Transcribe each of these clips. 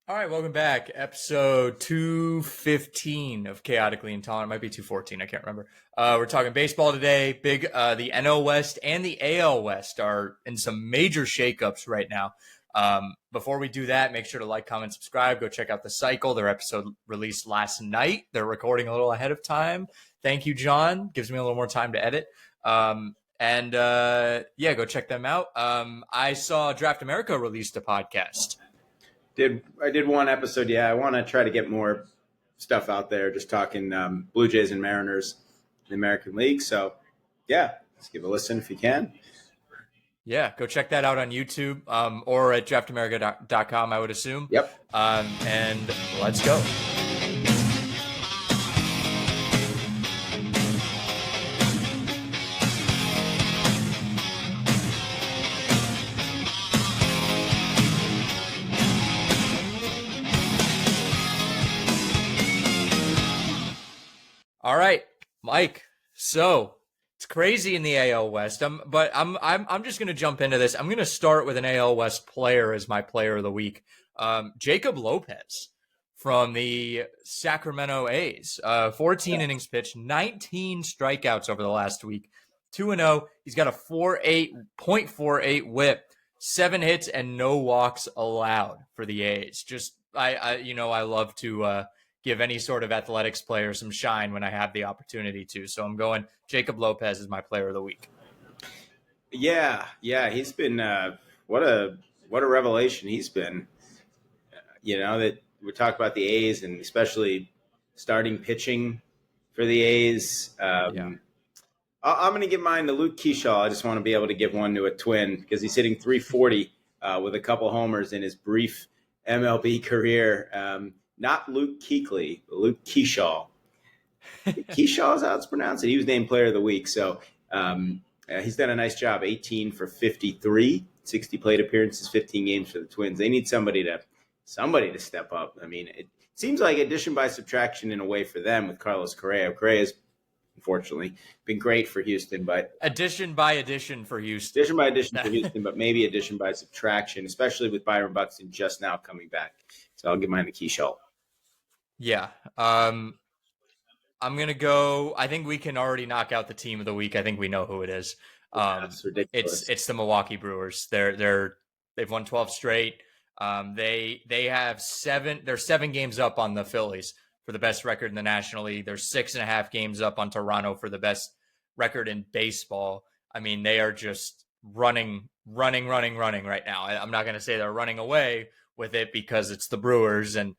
All right, welcome back. Episode 215 of Chaotically Intolerant. It might be 214. I can't remember. We're talking baseball today. The NL West and the AL West are in some major shakeups right now. Before we do that, make sure to like, comment, subscribe. Go check out The Cycle. Their episode released last night. They're recording a little ahead of time. Thank you, John. Gives me a little more time to edit. Go check them out. I saw Draft America released a podcast. I did one episode. Yeah, I want to try to get more stuff out there, just talking Blue Jays and Mariners in the American League. So, yeah, let's give a listen if you can. Yeah, go check that out on YouTube or at draftamerica.com, I would assume. Yep. And let's go. All right, Mike. So it's crazy in the AL West. I'm just going to jump into this. I'm going to start with an AL West player as my player of the week. Jacob Lopez from the Sacramento A's. 14 innings pitched, 19 strikeouts over the last week. 2-0. He's got a 0.48 WHIP, 7 hits and no walks allowed for the A's. I love to give any sort of athletics player some shine when I have the opportunity to. So I'm going Jacob Lopez is my player of the week. Yeah, he's been what a revelation he's been. That we talk about the A's and especially starting pitching for the A's. I'm going to give mine to Luke Keyshaw. I just want to be able to give one to a Twin because he's hitting 340 with a couple homers in his brief MLB career. Not Luke Kuechly, but Luke Keyshaw. Keyshaw is how it's pronounced. He was named Player of the Week. So he's done a nice job. 18 for 53, 60 plate appearances, 15 games for the Twins. They need somebody to step up. I mean, it seems like addition by subtraction in a way for them with Carlos Correa. Correa's unfortunately been great for Houston, but addition by addition for Houston. Addition by addition for Houston, but maybe addition by subtraction, especially with Byron Buxton just now coming back. So I'll give mine to Keyshaw. Yeah. I'm going to go. I think we can already knock out the team of the week. I think we know who it is. That's ridiculous. It's the Milwaukee Brewers. They've won 12 straight. They have they're 7 games up on the Phillies for the best record in the National League. They're 6.5 games up on Toronto for the best record in baseball. I mean, they are just running right now. I'm not going to say they're running away with it because it's the Brewers, and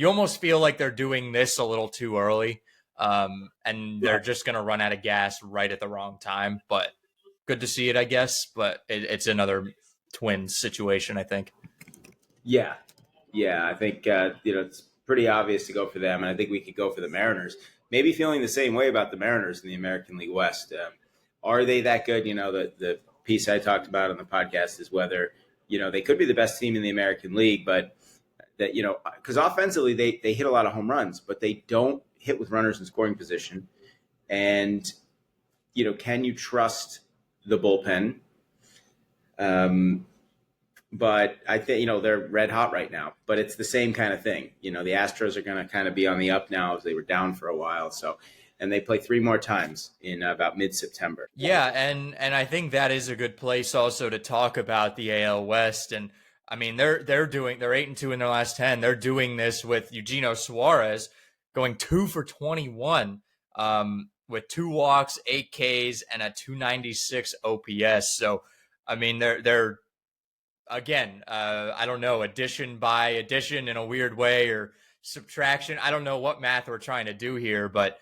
you almost feel like they're doing this a little too early, and they're just going to run out of gas right at the wrong time. But good to see it, I guess. But it's another Twins situation, I think. Yeah. I think it's pretty obvious to go for them, and I think we could go for the Mariners. Maybe feeling the same way about the Mariners in the American League West. Are they that good? The piece I talked about on the podcast is whether they could be the best team in the American League, but that, because offensively they hit a lot of home runs, but they don't hit with runners in scoring position. And, can you trust the bullpen? But I think, they're red hot right now, but it's the same kind of thing. The Astros are going to kind of be on the up now as they were down for a while. So, and they play 3 more times in about mid-September. Yeah. And I think that is a good place also to talk about the AL West. And I mean, they're 8-2 in their last 10. They're doing this with Eugenio Suarez going 2 for 21 with 2 walks, 8 Ks, and a 296 OPS. So, I mean, they're again, I don't know, addition by addition in a weird way or subtraction. I don't know what math we're trying to do here, but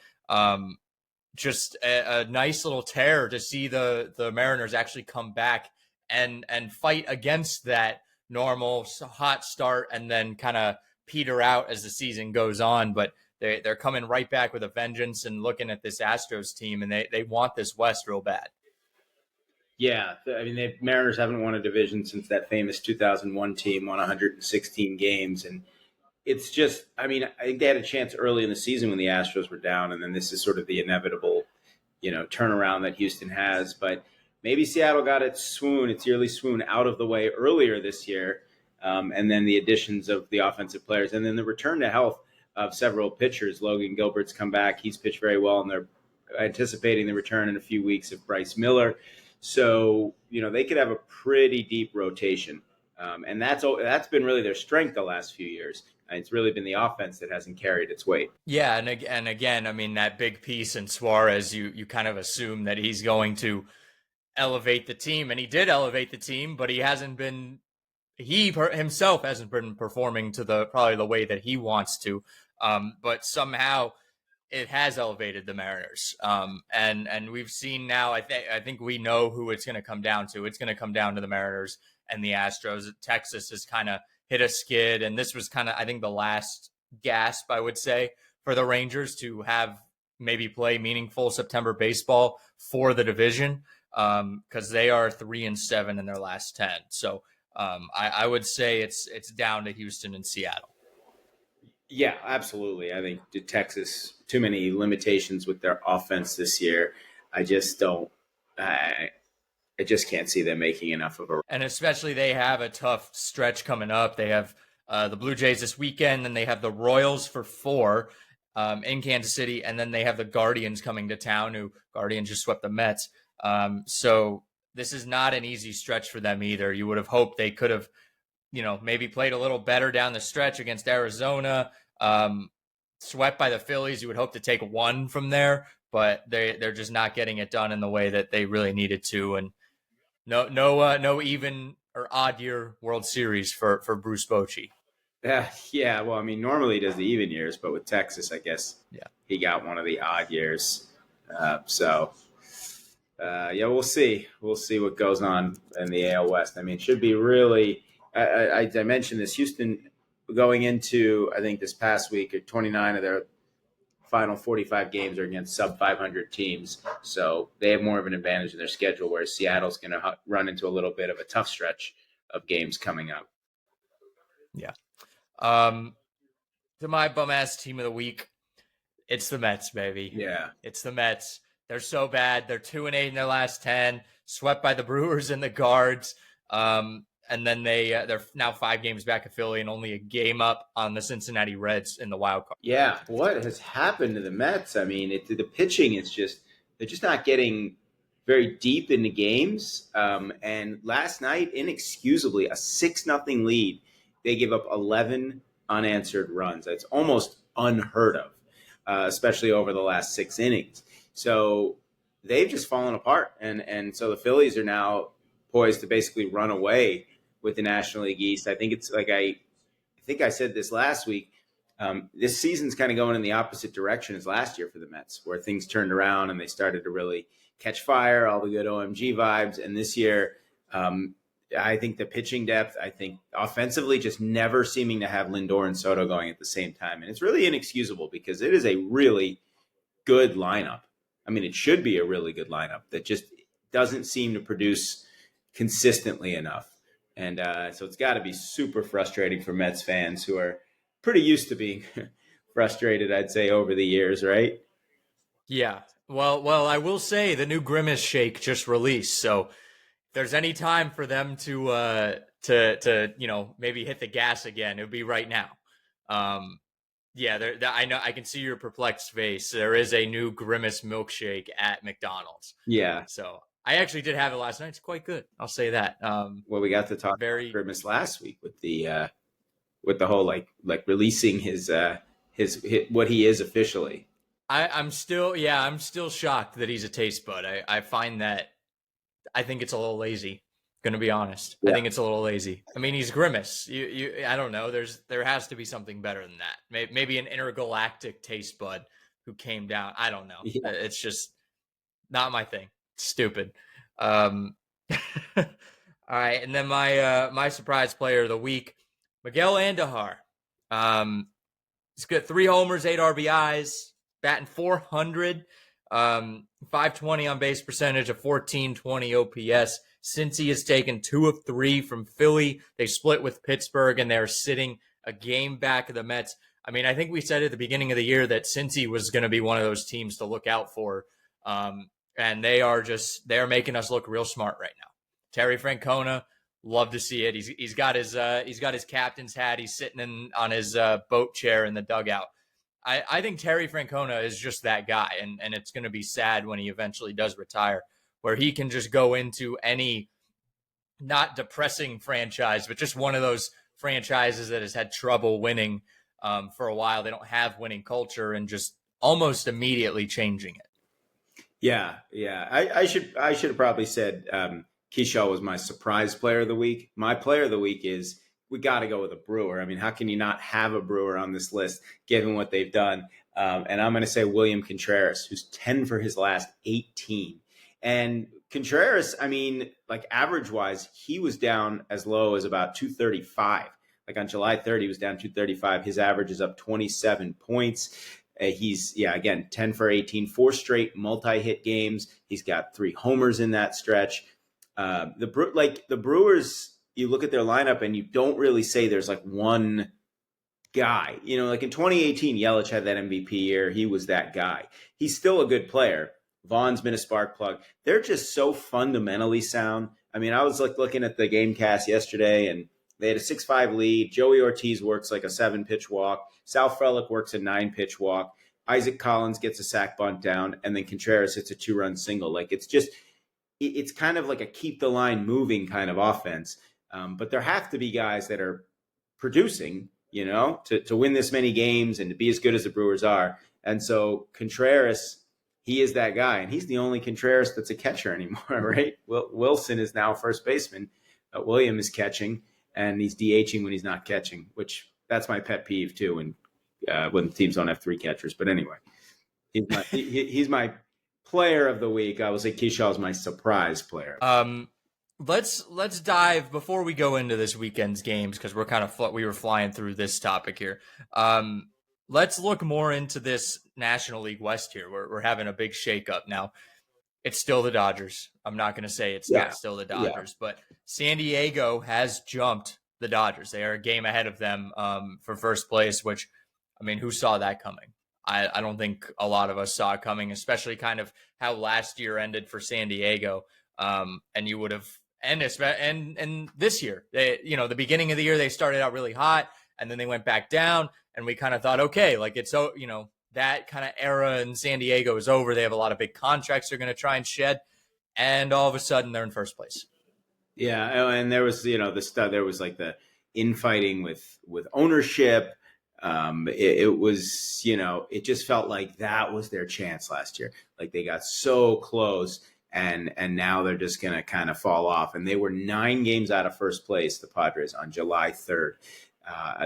just a nice little tear to see the Mariners actually come back and fight against that normal hot start and then kind of peter out as the season goes on. But they're coming right back with a vengeance and looking at this Astros team, and they want this West real bad. Yeah, I mean, the Mariners haven't won a division since that famous 2001 team won 116 games. And it's just, I mean, I think they had a chance early in the season when the Astros were down, and then this is sort of the inevitable, turnaround that Houston has. But maybe Seattle got its yearly swoon out of the way earlier this year. and then the additions of the offensive players, and then the return to health of several pitchers. Logan Gilbert's come back; he's pitched very well, and they're anticipating the return in a few weeks of Bryce Miller. So they could have a pretty deep rotation, and that's been really their strength the last few years. It's really been the offense that hasn't carried its weight. Yeah, and again, I mean, that big piece in Suarez, you kind of assume that he's going to elevate the team, and he did elevate the team, but he himself hasn't been performing to probably the way that he wants to. But somehow it has elevated the Mariners. And we've seen now, I think we know who it's going to come down to. It's going to come down to the Mariners and the Astros. Texas has kind of hit a skid, and this was kind of, I think, the last gasp, I would say, for the Rangers to have maybe play meaningful September baseball for the division, because they are 3-7 in their last 10. So I would say it's down to Houston and Seattle. Yeah, absolutely. I think Texas, too many limitations with their offense this year. I just can't see them making enough of a. And especially they have a tough stretch coming up. They have the Blue Jays this weekend, and they have the Royals for 4 in Kansas City, and then they have the Guardians coming to town, who Guardians just swept the Mets. So this is not an easy stretch for them either. You would have hoped they could have, maybe played a little better down the stretch against Arizona, swept by the Phillies. You would hope to take 1 from there, but they're just not getting it done in the way that they really needed to. And no even or odd year World Series for Bruce Bochy. Yeah. Well, I mean, normally he does the even years, but with Texas, I guess he got one of the odd years. We'll see. We'll see what goes on in the AL West. I mean, it should be really. I mentioned this. Houston going into, I think, this past week, 29 of their final 45 games are against sub-500 teams. So they have more of an advantage in their schedule, whereas Seattle's going to run into a little bit of a tough stretch of games coming up. Yeah. To my bum-ass team of the week, it's the Mets, baby. Yeah. It's the Mets. They're so bad. They're 2-8 in their last 10, swept by the Brewers and the Guards. And then they're now 5 games back of Philly and only a game up on the Cincinnati Reds in the wild card. Yeah, what has happened to the Mets? I mean, the pitching is they're just not getting very deep into games. And last night, inexcusably, a 6-0 lead. They give up 11 unanswered runs. That's almost unheard of, especially over the last 6 innings. So they've just fallen apart. And so the Phillies are now poised to basically run away with the National League East. I think it's like I think I said this last week. This season's kind of going in the opposite direction as last year for the Mets, where things turned around and they started to really catch fire, all the good OMG vibes. And this year, I think the pitching depth, I think offensively, just never seeming to have Lindor and Soto going at the same time. And it's really inexcusable because it is a really good lineup. I mean, it should be a really good lineup that just doesn't seem to produce consistently enough. And so it's got to be super frustrating for Mets fans who are pretty used to being frustrated, I'd say, over the years, right? Yeah. Well, I will say the new Grimace Shake just released. So if there's any time for them to maybe hit the gas again, it would be right now. I know I can see your perplexed face. There is a new Grimace milkshake at McDonald's. Yeah. So I actually did have it last night. It's quite good. I'll say that. Well, we got to talk about Grimace last week with the whole like releasing his what he is officially. I'm still shocked that he's a taste bud. I find that I think it's a little lazy. Gonna be honest. Yeah. I think it's a little lazy. I mean, he's Grimace. I don't know. There has to be something better than that. Maybe an intergalactic taste bud who came down. I don't know. Yeah. It's just not my thing. Stupid. All right, and then my surprise player of the week, Miguel Andujar. He's got 3 homers, 8 RBIs, batting .400, 520 on base percentage, a 1420 OPS. Since he has taken 2 of 3 from Philly, they split with Pittsburgh, and they're sitting a game back of the Mets. I mean, I think we said at the beginning of the year that Cincy was going to be one of those teams to look out for. And they're making us look real smart right now. Terry Francona Love to see it. He's got his captain's hat. He's sitting on his boat chair in the dugout. I think Terry Francona is just that guy, and it's going to be sad when he eventually does retire, where he can just go into any not depressing franchise, but just one of those franchises that has had trouble winning for a while. They don't have winning culture, and just almost immediately changing it. Yeah. I should have probably said Keyshaw was my surprise player of the week. My player of the week is, we got to go with a Brewer. I mean, how can you not have a Brewer on this list given what they've done? And I'm going to say William Contreras, who's 10 for his last 18. And Contreras, I mean, like average wise, he was down as low as about 235. Like on July 3rd, he was down 235. His average is up 27 points. He's, again, 10 for 18, 4 straight multi-hit games. He's got 3 homers in that stretch. The Brewers, you look at their lineup and you don't really say there's like one guy. You know, like in 2018, Yelich had that MVP year. He was that guy. He's still a good player. Vaughn's been a spark plug. They're just so fundamentally sound. I mean, I was like looking at the game cast yesterday, and they had a 6-5 lead. Joey Ortiz works like a 7-pitch walk. Sal Frelick works a 9-pitch walk. Isaac Collins gets a sac bunt down, and then Contreras hits a 2-run single. Like, it's kind of like a keep the line moving kind of offense. But there have to be guys that are producing, you know, to win this many games and to be as good as the Brewers are. And so Contreras, he is that guy. And he's the only Contreras that's a catcher anymore, right? Wilson is now first baseman. William is catching, and he's DHing when he's not catching, which that's my pet peeve too, when teams don't have 3 catchers. But anyway, he's my player of the week. I will say Keyshaw is my surprise player. Let's dive before we go into this weekend's games, because we were flying through this topic here. Let's look more into this National League West here. We're having a big shakeup now. It's still the Dodgers. I'm not going to say it's not still the Dodgers, but San Diego has jumped the Dodgers. They are a game ahead of them for first place, which, I mean, who saw that coming? I don't think a lot of us saw it coming, especially kind of how last year ended for San Diego. And you would have, and this year, the beginning of the year, they started out really hot, and then they went back down, and we kind of thought, okay, like that kind of era in San Diego is over. They have a lot of big contracts they're going to try and shed, and all of a sudden they're in first place. Yeah, and there was, there was like the infighting with ownership. It was, it just felt like that was their chance last year. Like they got so close, and now they're just going to kind of fall off. And they were 9 games out of first place, the Padres, on July 3rd.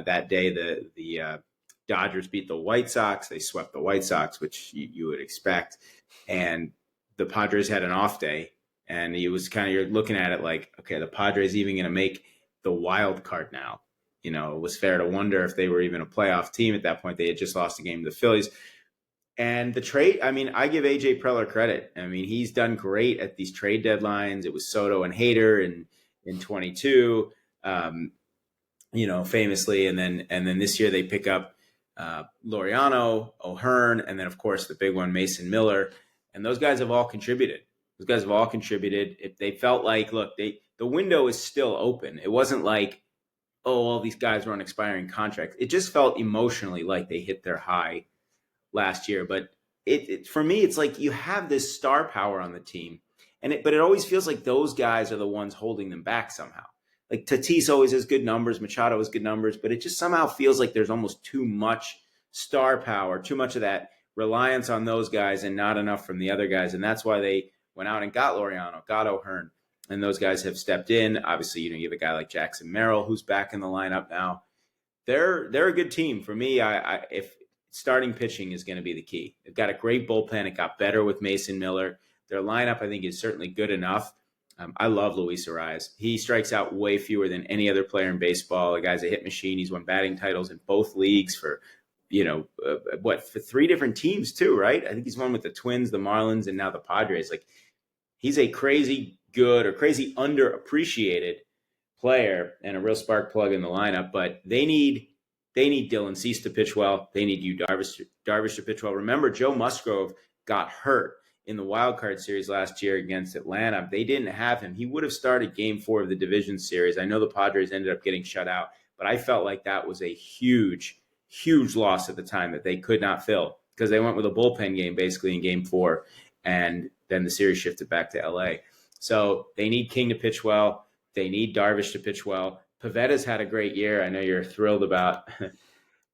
That day, the Dodgers beat the White Sox. They swept the White Sox, which you would expect. And the Padres had an off day. And it was you're looking at it like, okay, the Padres even going to make the wild card now. It was fair to wonder if they were even a playoff team at that point. They had just lost a game to the Phillies. And the trade, I mean, I give A.J. Preller credit. I mean, he's done great at these trade deadlines. It was Soto and Hader in 22, famously. And then this year they pick up Laureano, O'Hearn, and then, of course, the big one, Mason Miller. And those guys have all contributed. If they felt like, look, the window is still open. It wasn't like, oh, all these guys were on expiring contracts. It just felt emotionally like they hit their high last year. But for me, it's like you have this star power on the team, but it always feels like those guys are the ones holding them back somehow. Like Tatis always has good numbers, Machado has good numbers, but it just somehow feels like there's almost too much star power, too much of that reliance on those guys and not enough from the other guys. And that's why they went out and got Laureano, got O'Hearn, and those guys have stepped in. Obviously, you have a guy like Jackson Merrill who's back in the lineup now. They're a good team. For me, if starting pitching is going to be the key. They've got a great bullpen. It got better with Mason Miller. Their lineup, I think, is certainly good enough. I love Luis Ariz. He strikes out way fewer than any other player in baseball. The guy's a hit machine. He's won batting titles in both leagues for, for 3 different teams too, right? I think he's won with the Twins, the Marlins, and now the Padres. Like, he's a crazy good or crazy underappreciated player and a real spark plug in the lineup. But they need Dylan Cease to pitch well. They need Darvish to pitch well. Remember, Joe Musgrove got hurt in the wild card series last year against Atlanta. They didn't have him. He would have started game 4 of the division series. I know the Padres ended up getting shut out, but I felt like that was a huge, huge loss at the time that they could not fill because they went with a bullpen game basically in game 4, and then the series shifted back to LA. So they need King to pitch well. They need Darvish to pitch well. Pavetta's had a great year. I know you're thrilled about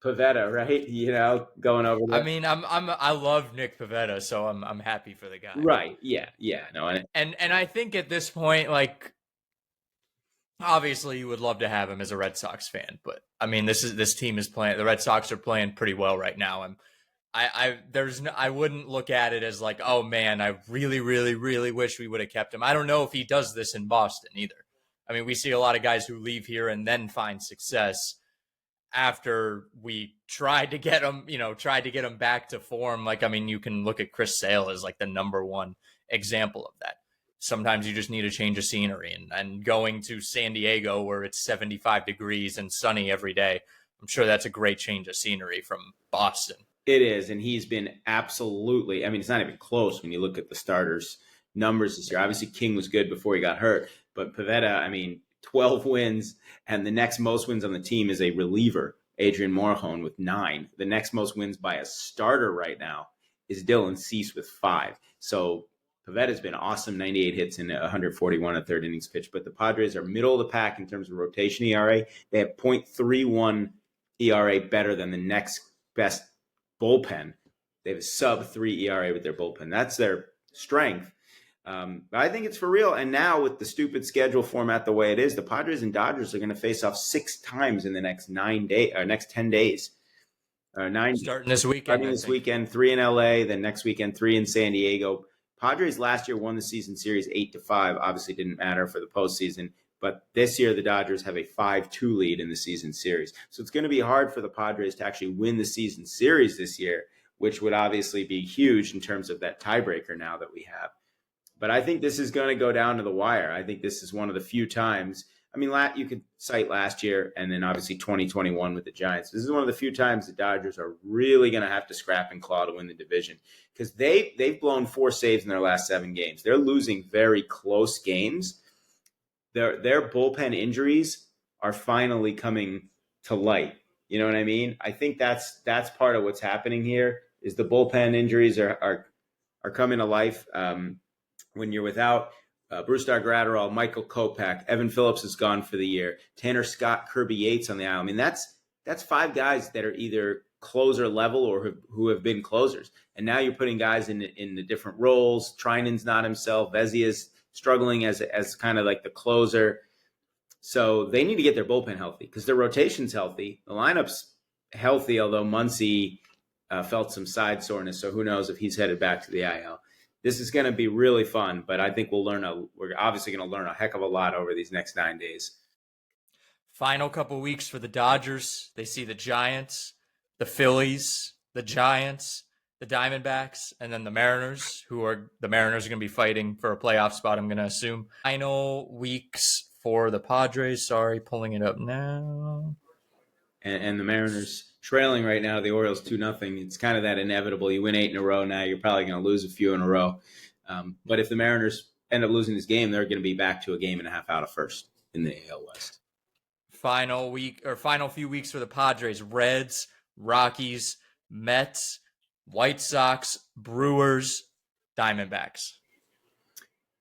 Pavetta, right? Going over I there. mean, I love Nick Pivetta, so I'm happy for the guy. Right. Yeah. No. And I think at this point, like, obviously you would love to have him as a Red Sox fan, but I mean, this team is playing. The Red Sox are playing pretty well right now. I wouldn't look at it as like, oh man, I really, really, really wish we would have kept him. I don't know if he does this in Boston either. I mean, we see a lot of guys who leave here and then find success after we tried to get him back to form. Like, I mean, you can look at Chris Sale as like the number one example of that. Sometimes you just need a change of scenery, and going to San Diego where it's 75 degrees and sunny every day, I'm sure that's a great change of scenery from Boston. It is, and he's been absolutely, I mean, it's not even close when you look at the starters numbers this year. Obviously, King was good before he got hurt, but Pivetta, I mean, 12 wins, and the next most wins on the team is a reliever, Adrian Morejon, with 9. The next most wins by a starter right now is Dylan Cease with 5. So Pavetta's been awesome, 98 hits and 141 at third innings pitch. But the Padres are middle of the pack in terms of rotation ERA. They have .31 ERA better than the next best bullpen. They have a sub-3 ERA with their bullpen. That's their strength. But I think it's for real. And now with the stupid schedule format the way it is, the Padres and Dodgers are going to face off 6 times in the next 10 days. Starting this weekend. Starting this weekend, 3 in LA, then next weekend, 3 in San Diego. Padres last year won the season series 8-5. Obviously didn't matter for the postseason. But this year, the Dodgers have a 5-2 lead in the season series. So it's going to be hard for the Padres to actually win the season series this year, which would obviously be huge in terms of that tiebreaker now that we have. But I think this is going to go down to the wire. I think this is one of the few times. I mean, you could cite last year and then obviously 2021 with the Giants. This is one of the few times the Dodgers are really going to have to scrap and claw to win the division because they've blown 4 saves in their last 7 games. They're losing very close games. Their bullpen injuries are finally coming to light. You know what I mean? I think that's part of what's happening here is the bullpen injuries are coming to life. When you're without Brusdar Graterol, Michael Kopech, Evan Phillips is gone for the year, Tanner Scott, Kirby Yates on the island. I mean, that's 5 guys that are either closer level or who have been closers. And now you're putting guys in the different roles. Trinan's not himself. Vezia's struggling as kind of like the closer. So they need to get their bullpen healthy because their rotation's healthy. The lineup's healthy, although Muncy felt some side soreness. So who knows if he's headed back to the IL. This is going to be really fun, but I think we're obviously going to learn a heck of a lot over these next 9 days. Final couple weeks for the Dodgers. They see the Giants, the Phillies, the Giants, the Diamondbacks, and then the Mariners, the Mariners are going to be fighting for a playoff spot, I'm going to assume. Final weeks for the Padres. Sorry, pulling it up now. And the Mariners trailing right now, the Orioles 2-0. It's kind of that inevitable. You win 8 in a row now, you're probably going to lose a few in a row. But if the Mariners end up losing this game, they're going to be back to a game and a half out of first in the AL West. Final few weeks for the Padres: Reds, Rockies, Mets, White Sox, Brewers, Diamondbacks.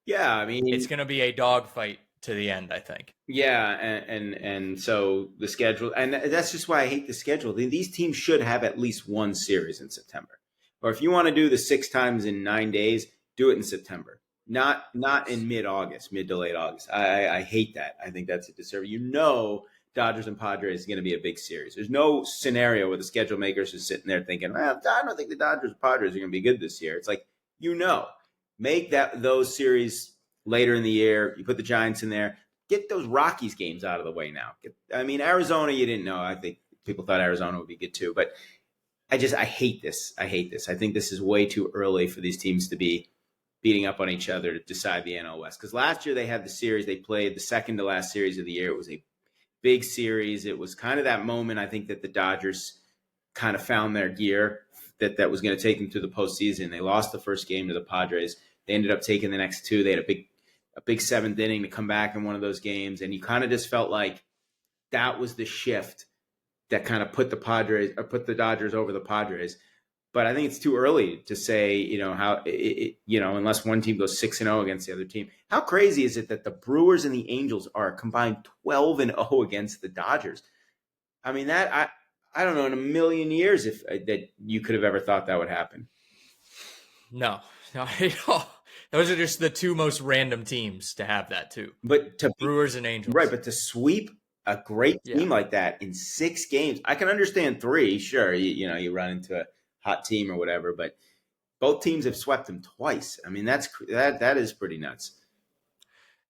Yeah, I mean, it's going to be a dogfight to the end, I think. Yeah, and so the schedule, and that's just why I hate the schedule. These teams should have at least one series in September. Or if you want to do the 6 times in 9 days, do it in September, not in mid to late August. I hate that. I think that's a disservice. Dodgers and Padres is going to be a big series. There's no scenario where the schedule makers are sitting there thinking, well, I don't think the Dodgers and Padres are going to be good this year. It's like, make those series later in the year. You put the Giants in there. Get those Rockies games out of the way now. Arizona, you didn't know. I think people thought Arizona would be good too. But I hate this. I think this is way too early for these teams to be beating up on each other to decide the NL West. Because last year they had the series. They played the second to last series of the year. It was a big series. It was kind of that moment, I think, that the Dodgers kind of found their gear that was going to take them through the postseason. They lost the first game to the Padres. They ended up taking the next two. They had a big seventh inning to come back in one of those games, and you kind of just felt like that was the shift that kind of put the Dodgers over the Padres. But I think it's too early to say, unless one team goes 6-0 against the other team. How crazy is it that the Brewers and the Angels are combined 12-0 against the Dodgers? I mean, that I don't know in a million years if that you could have ever thought that would happen. No, at all. Those are just the two most random teams to have that too. But Brewers and Angels, right? But to sweep a great team like that in 6 games, I can understand 3. Sure, you run into a hot team or whatever, but both teams have swept them twice. I mean, that is pretty nuts.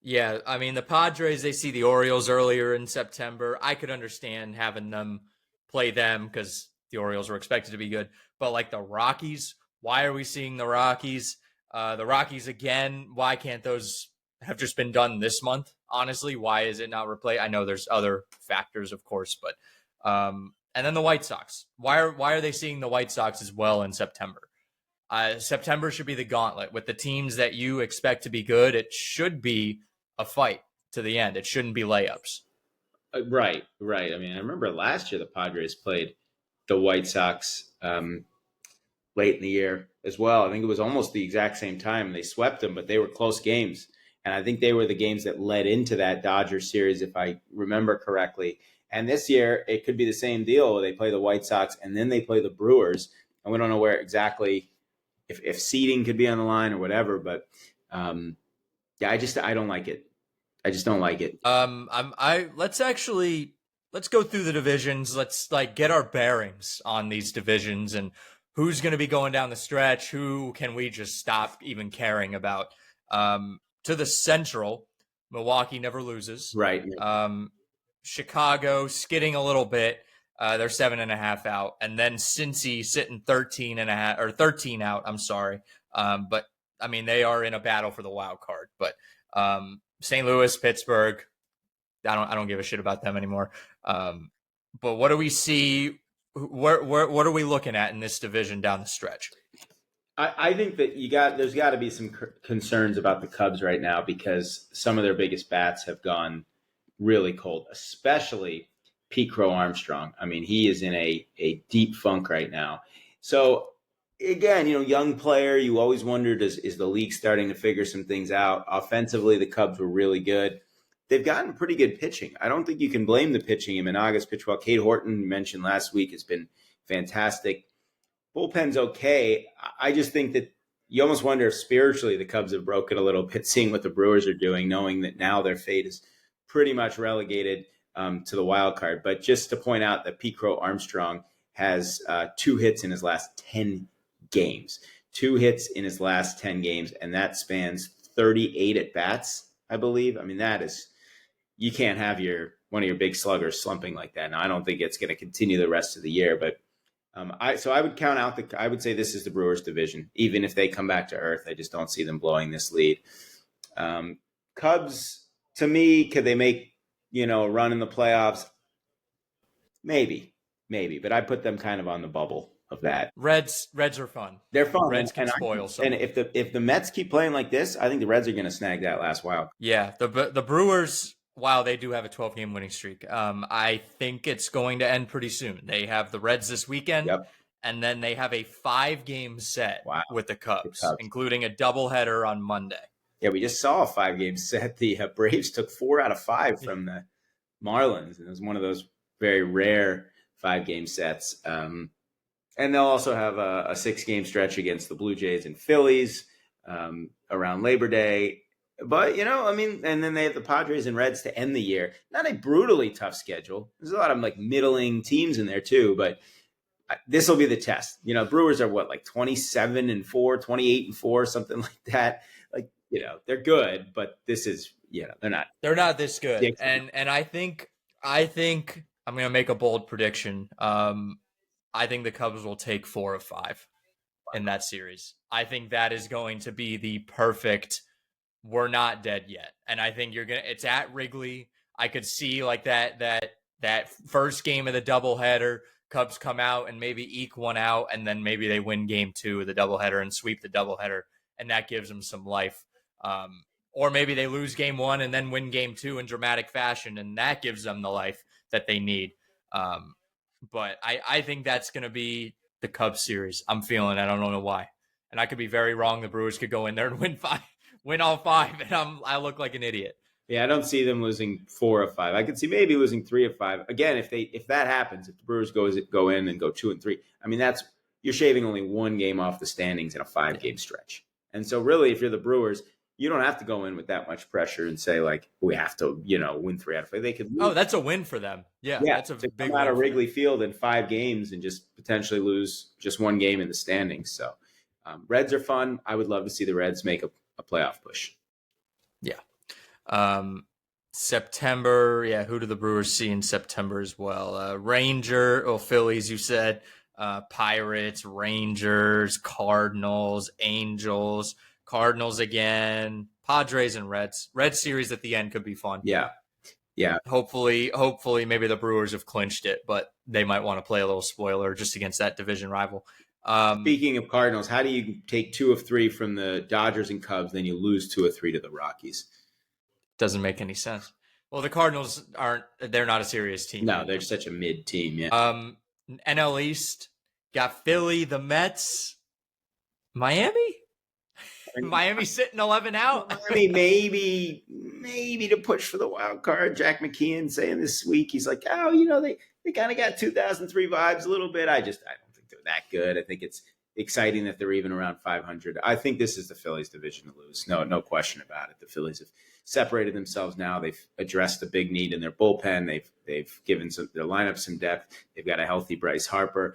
Yeah, I mean, the Padres, they see the Orioles earlier in September. I could understand having them play them because the Orioles were expected to be good. But like the Rockies, why are we seeing the Rockies? The Rockies again, why can't those have just been done this month? Honestly, why is it not replayed? I know there's other factors, of course, but and then the White Sox. Why are they seeing the White Sox as well in September? September should be the gauntlet with the teams that you expect to be good. It should be a fight to the end. It shouldn't be layups. Right. I mean, I remember last year the Padres played the White Sox late in the year as well. I think it was almost the exact same time. They swept them, but they were close games. And I think they were the games that led into that Dodgers series, if I remember correctly. And this year, it could be the same deal. They play the White Sox, and then they play the Brewers. And we don't know where exactly, if seeding could be on the line or whatever. But, I don't like it. I just don't like it. Let's go through the divisions. Let's get our bearings on these divisions and who's going to be going down the stretch. Who can we just stop even caring about? To the Central, Milwaukee never loses. Right. Chicago skidding a little bit. They're 7.5 out, and then Cincy sitting 13.5 or 13 out. I'm sorry. But I mean, they are in a battle for the wild card, but St. Louis, Pittsburgh, I don't give a shit about them anymore. But what do we see? What are we looking at in this division down the stretch? I think that there's got to be some concerns about the Cubs right now because some of their biggest bats have gone really cold, especially Pete Crow Armstrong. I mean, he is in a deep funk right now. So again, young player, you always wondered, is the league starting to figure some things out? Offensively, the Cubs were really good. They've gotten pretty good pitching. I don't think you can blame the pitching. Imanaga's pitched well. Cade Horton, you mentioned last week, has been fantastic. Bullpen's okay. I just think that you almost wonder if spiritually the Cubs have broken a little bit, seeing what the Brewers are doing, knowing that now their fate is pretty much relegated to the wild card. But just to point out that Pete Crow Armstrong has 2 hits in his last 10 games. 2 hits in his last 10 games, and that spans 38 at-bats, I believe. I mean, that is – you can't have one of your big sluggers slumping like that. Now, I don't think it's going to continue the rest of the year, but I would count out I would say this is the Brewers division. Even if they come back to earth, I just don't see them blowing this lead. Cubs, to me, could they make, a run in the playoffs? Maybe, but I put them kind of on the bubble of that. Reds are fun. They're fun. Reds can spoil some. And if the Mets keep playing like this, I think the Reds are going to snag that last wild. Yeah, the Brewers, while they do have a 12-game winning streak, I think it's going to end pretty soon. They have the Reds this weekend, and then they have a 5-game set with the Cubs, including a doubleheader on Monday. Yeah, we just saw a 5-game set. The Braves took 4 out of 5 from the Marlins, and it was one of those very rare 5-game sets. And they'll also have a 6-game stretch against the Blue Jays and Phillies around Labor Day. But, and then they have the Padres and Reds to end the year. Not a brutally tough schedule. There's a lot of middling teams in there too, but this will be the test. Brewers are 27-4, 28-4, something like that. They're good, but this is, they're not. They're not this good. And I think I'm going to make a bold prediction. I think the Cubs will take 4 of 5 in that series. I think that is going to be the perfect, we're not dead yet. And I think it's at Wrigley. I could see that first game of the doubleheader, Cubs come out and maybe eke one out, and then maybe they win game 2 of the doubleheader and sweep the doubleheader, and that gives them some life. Or maybe they lose game 1 and then win game 2 in dramatic fashion, and that gives them the life that they need. But I think that's going to be the Cubs series. I'm feeling. I don't know why, and I could be very wrong. The Brewers could go in there and win all 5, and I look like an idiot. Yeah, I don't see them losing 4 of 5. I could see maybe losing 3 of 5. Again, if that happens, if the Brewers go in and go 2 and 3, I mean you're shaving only 1 game off the standings in a 5-game stretch. And so really, if you're the Brewers, you don't have to go in with that much pressure and say like we have to, win 3 out of 5. They could lose. Oh, that's a win for them. Yeah, that's a big come win out of for Wrigley them. Field in 5 games and just potentially lose just 1 game in the standings. So Reds are fun. I would love to see the Reds make a playoff push. Yeah. September, who do the Brewers see in September as well? Phillies, you said, Pirates, Rangers, Cardinals, Angels, Cardinals again, Padres and Reds. Red series at the end could be fun. Yeah. Hopefully, maybe the Brewers have clinched it, but they might want to play a little spoiler just against that division rival. Speaking of Cardinals, how do you take 2 of 3 from the Dodgers and Cubs, then you lose 2 of 3 to the Rockies? Doesn't make any sense. Well, the Cardinals they're not a serious team. No, they're such a mid team. Yeah. NL East got Philly, the Mets, Miami. Miami sitting 11 out. I mean, maybe to push for the wild card. Jack McKeon saying this week, he's like, they kind of got 2003 vibes a little bit. I don't think they're that good. I think it's exciting that they're even around 500. I think this is the Phillies division to lose. No question about it. The Phillies have separated themselves now. They've addressed the big need in their bullpen. They've given their lineup some depth. They've got a healthy Bryce Harper.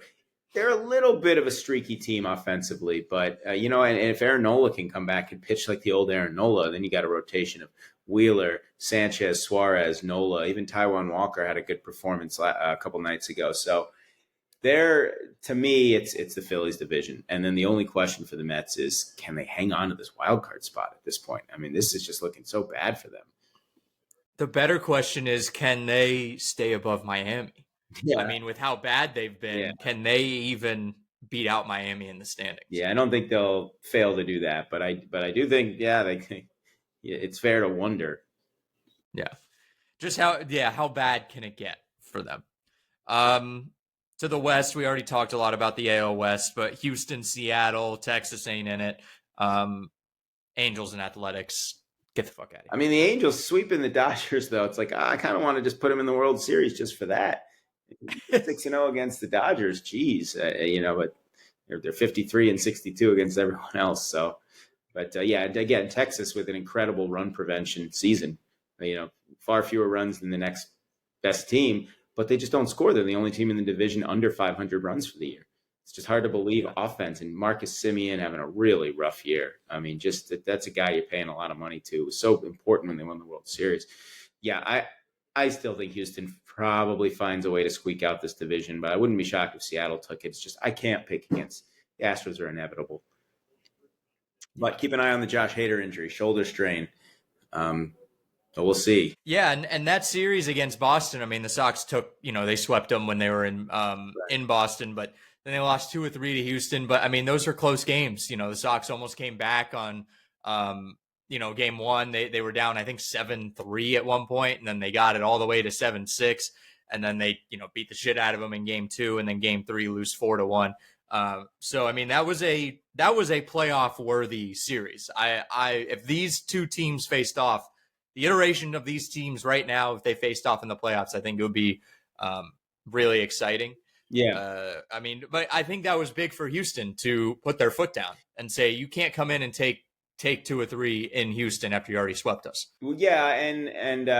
They're a little bit of a streaky team offensively, but and if Aaron Nola can come back and pitch like the old Aaron Nola, then you got a rotation of Wheeler, Sanchez, Suarez, Nola. Even Taijuan Walker had a good performance a couple nights ago. So to me, it's the Phillies division. And then the only question for the Mets is, can they hang on to this wild card spot at this point? I mean, this is just looking so bad for them. The better question is, can they stay above Miami? Yeah. I mean, with how bad they've been, can they even beat out Miami in the standings? Yeah, I don't think they'll fail to do that, but I do think, it's fair to wonder. Yeah. Just how bad can it get for them? To the West, we already talked a lot about the AL West, but Houston, Seattle, Texas ain't in it. Angels and Athletics, get the fuck out of here. I mean, the Angels sweeping the Dodgers, though. It's like, I kind of want to just put them in the World Series just for that. 6-0 against the Dodgers, geez, but they're 53 and 62 against everyone else. So, but again, Texas with an incredible run prevention season. Far fewer runs than the next best team, but they just don't score. They're the only team in the division under 500 runs for the year. It's just hard to believe offense. And Marcus Semien having a really rough year. I mean, just that's a guy you're paying a lot of money to. It was so important when they won the World Series. Yeah, I still think Houston probably finds a way to squeak out this division, but I wouldn't be shocked if Seattle took it. It's just I can't pick against the Astros are inevitable. But keep an eye on the Josh Hader injury, shoulder strain. So we'll see. Yeah, and that series against Boston, I mean, the Sox took, they swept them when they were in Boston, but then they lost 2 or 3 to Houston. But I mean, those are close games. The Sox almost came back on game 1. They were down, I think 7-3 at one point, and then they got it all the way to 7-6, and then they beat the shit out of them in game 2, and then game 3 lose 4-1. So I mean, that was a playoff worthy series. If these two teams faced off, the iteration of these teams right now, if they faced off in the playoffs, I think it would be really exciting. Yeah. But I think that was big for Houston to put their foot down and say, you can't come in and take 2 or 3 in Houston after you already swept us. Well, yeah. And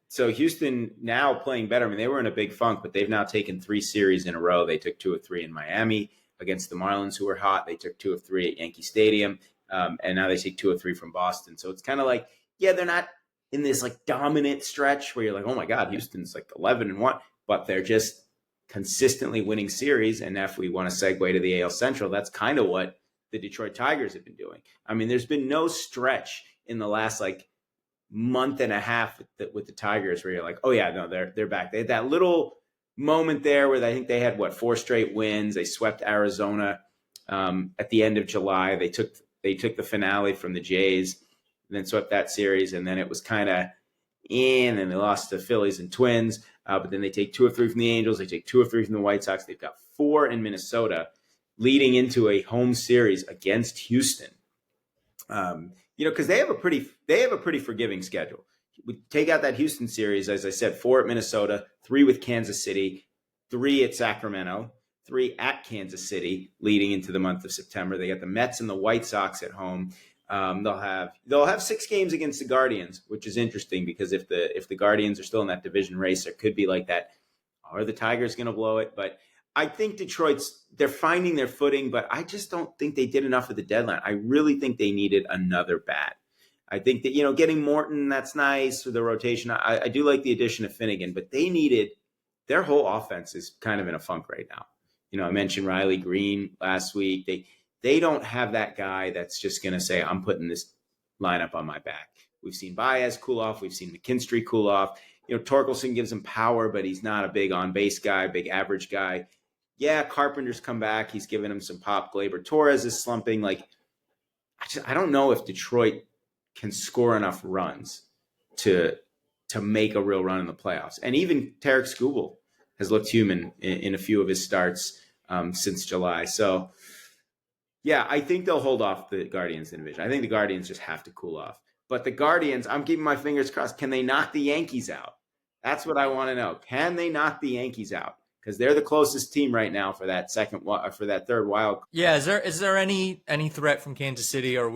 so Houston now playing better. I mean, they were in a big funk, but they've now taken 3 series in a row. They took 2 of 3 in Miami against the Marlins, who were hot. They took 2 of 3 at Yankee Stadium. And now they take 2 of 3 from Boston. So it's kind of like, they're not in this like dominant stretch where you're like, oh my God, Houston's like 11-1, but they're just consistently winning series. And if we want to segue to the AL Central, that's kind of what the Detroit Tigers have been doing. I mean, there's been no stretch in the last like month and a half with the Tigers where you're like, oh yeah, no, they're back. They had that little moment there where I think they had 4 straight wins. They swept Arizona at the end of July. They took the finale from the Jays, and then swept that series, and then it was kind of in, and they lost to Phillies and Twins. But then they take 2 of 3 from the Angels. They take 2 of 3 from the White Sox. They've got 4 in Minnesota, leading into a home series against Houston. Because they have a pretty forgiving schedule. We take out that Houston series, as I said, 4 at Minnesota, 3 with Kansas City, 3 at Sacramento, 3 at Kansas City, leading into the month of September. They got the Mets and the White Sox at home. They'll have 6 games against the Guardians, which is interesting because if the Guardians are still in that division race, there could be like that. Are the Tigers going to blow it? But I think they're finding their footing, but I just don't think they did enough at the deadline. I really think they needed another bat. I think that, getting Morton, that's nice for the rotation. I do like the addition of Finnegan, but their whole offense is kind of in a funk right now. I mentioned Riley Green last week. They don't have that guy that's just going to say, I'm putting this lineup on my back. We've seen Baez cool off. We've seen McKinstry cool off. Torkelson gives him power, but he's not a big on-base guy, big average guy. Yeah, Carpenter's come back. He's given him some pop. Gleyber Torres is slumping. I don't know if Detroit can score enough runs to make a real run in the playoffs. And even Tarek Skubal has looked human in a few of his starts since July. So, yeah, I think they'll hold off the Guardians in division. I think the Guardians just have to cool off. But the Guardians, I'm keeping my fingers crossed. Can they knock the Yankees out? That's what I want to know. Can they knock the Yankees out? Because they're the closest team right now for that third wild. Yeah, is there any threat from Kansas City? Or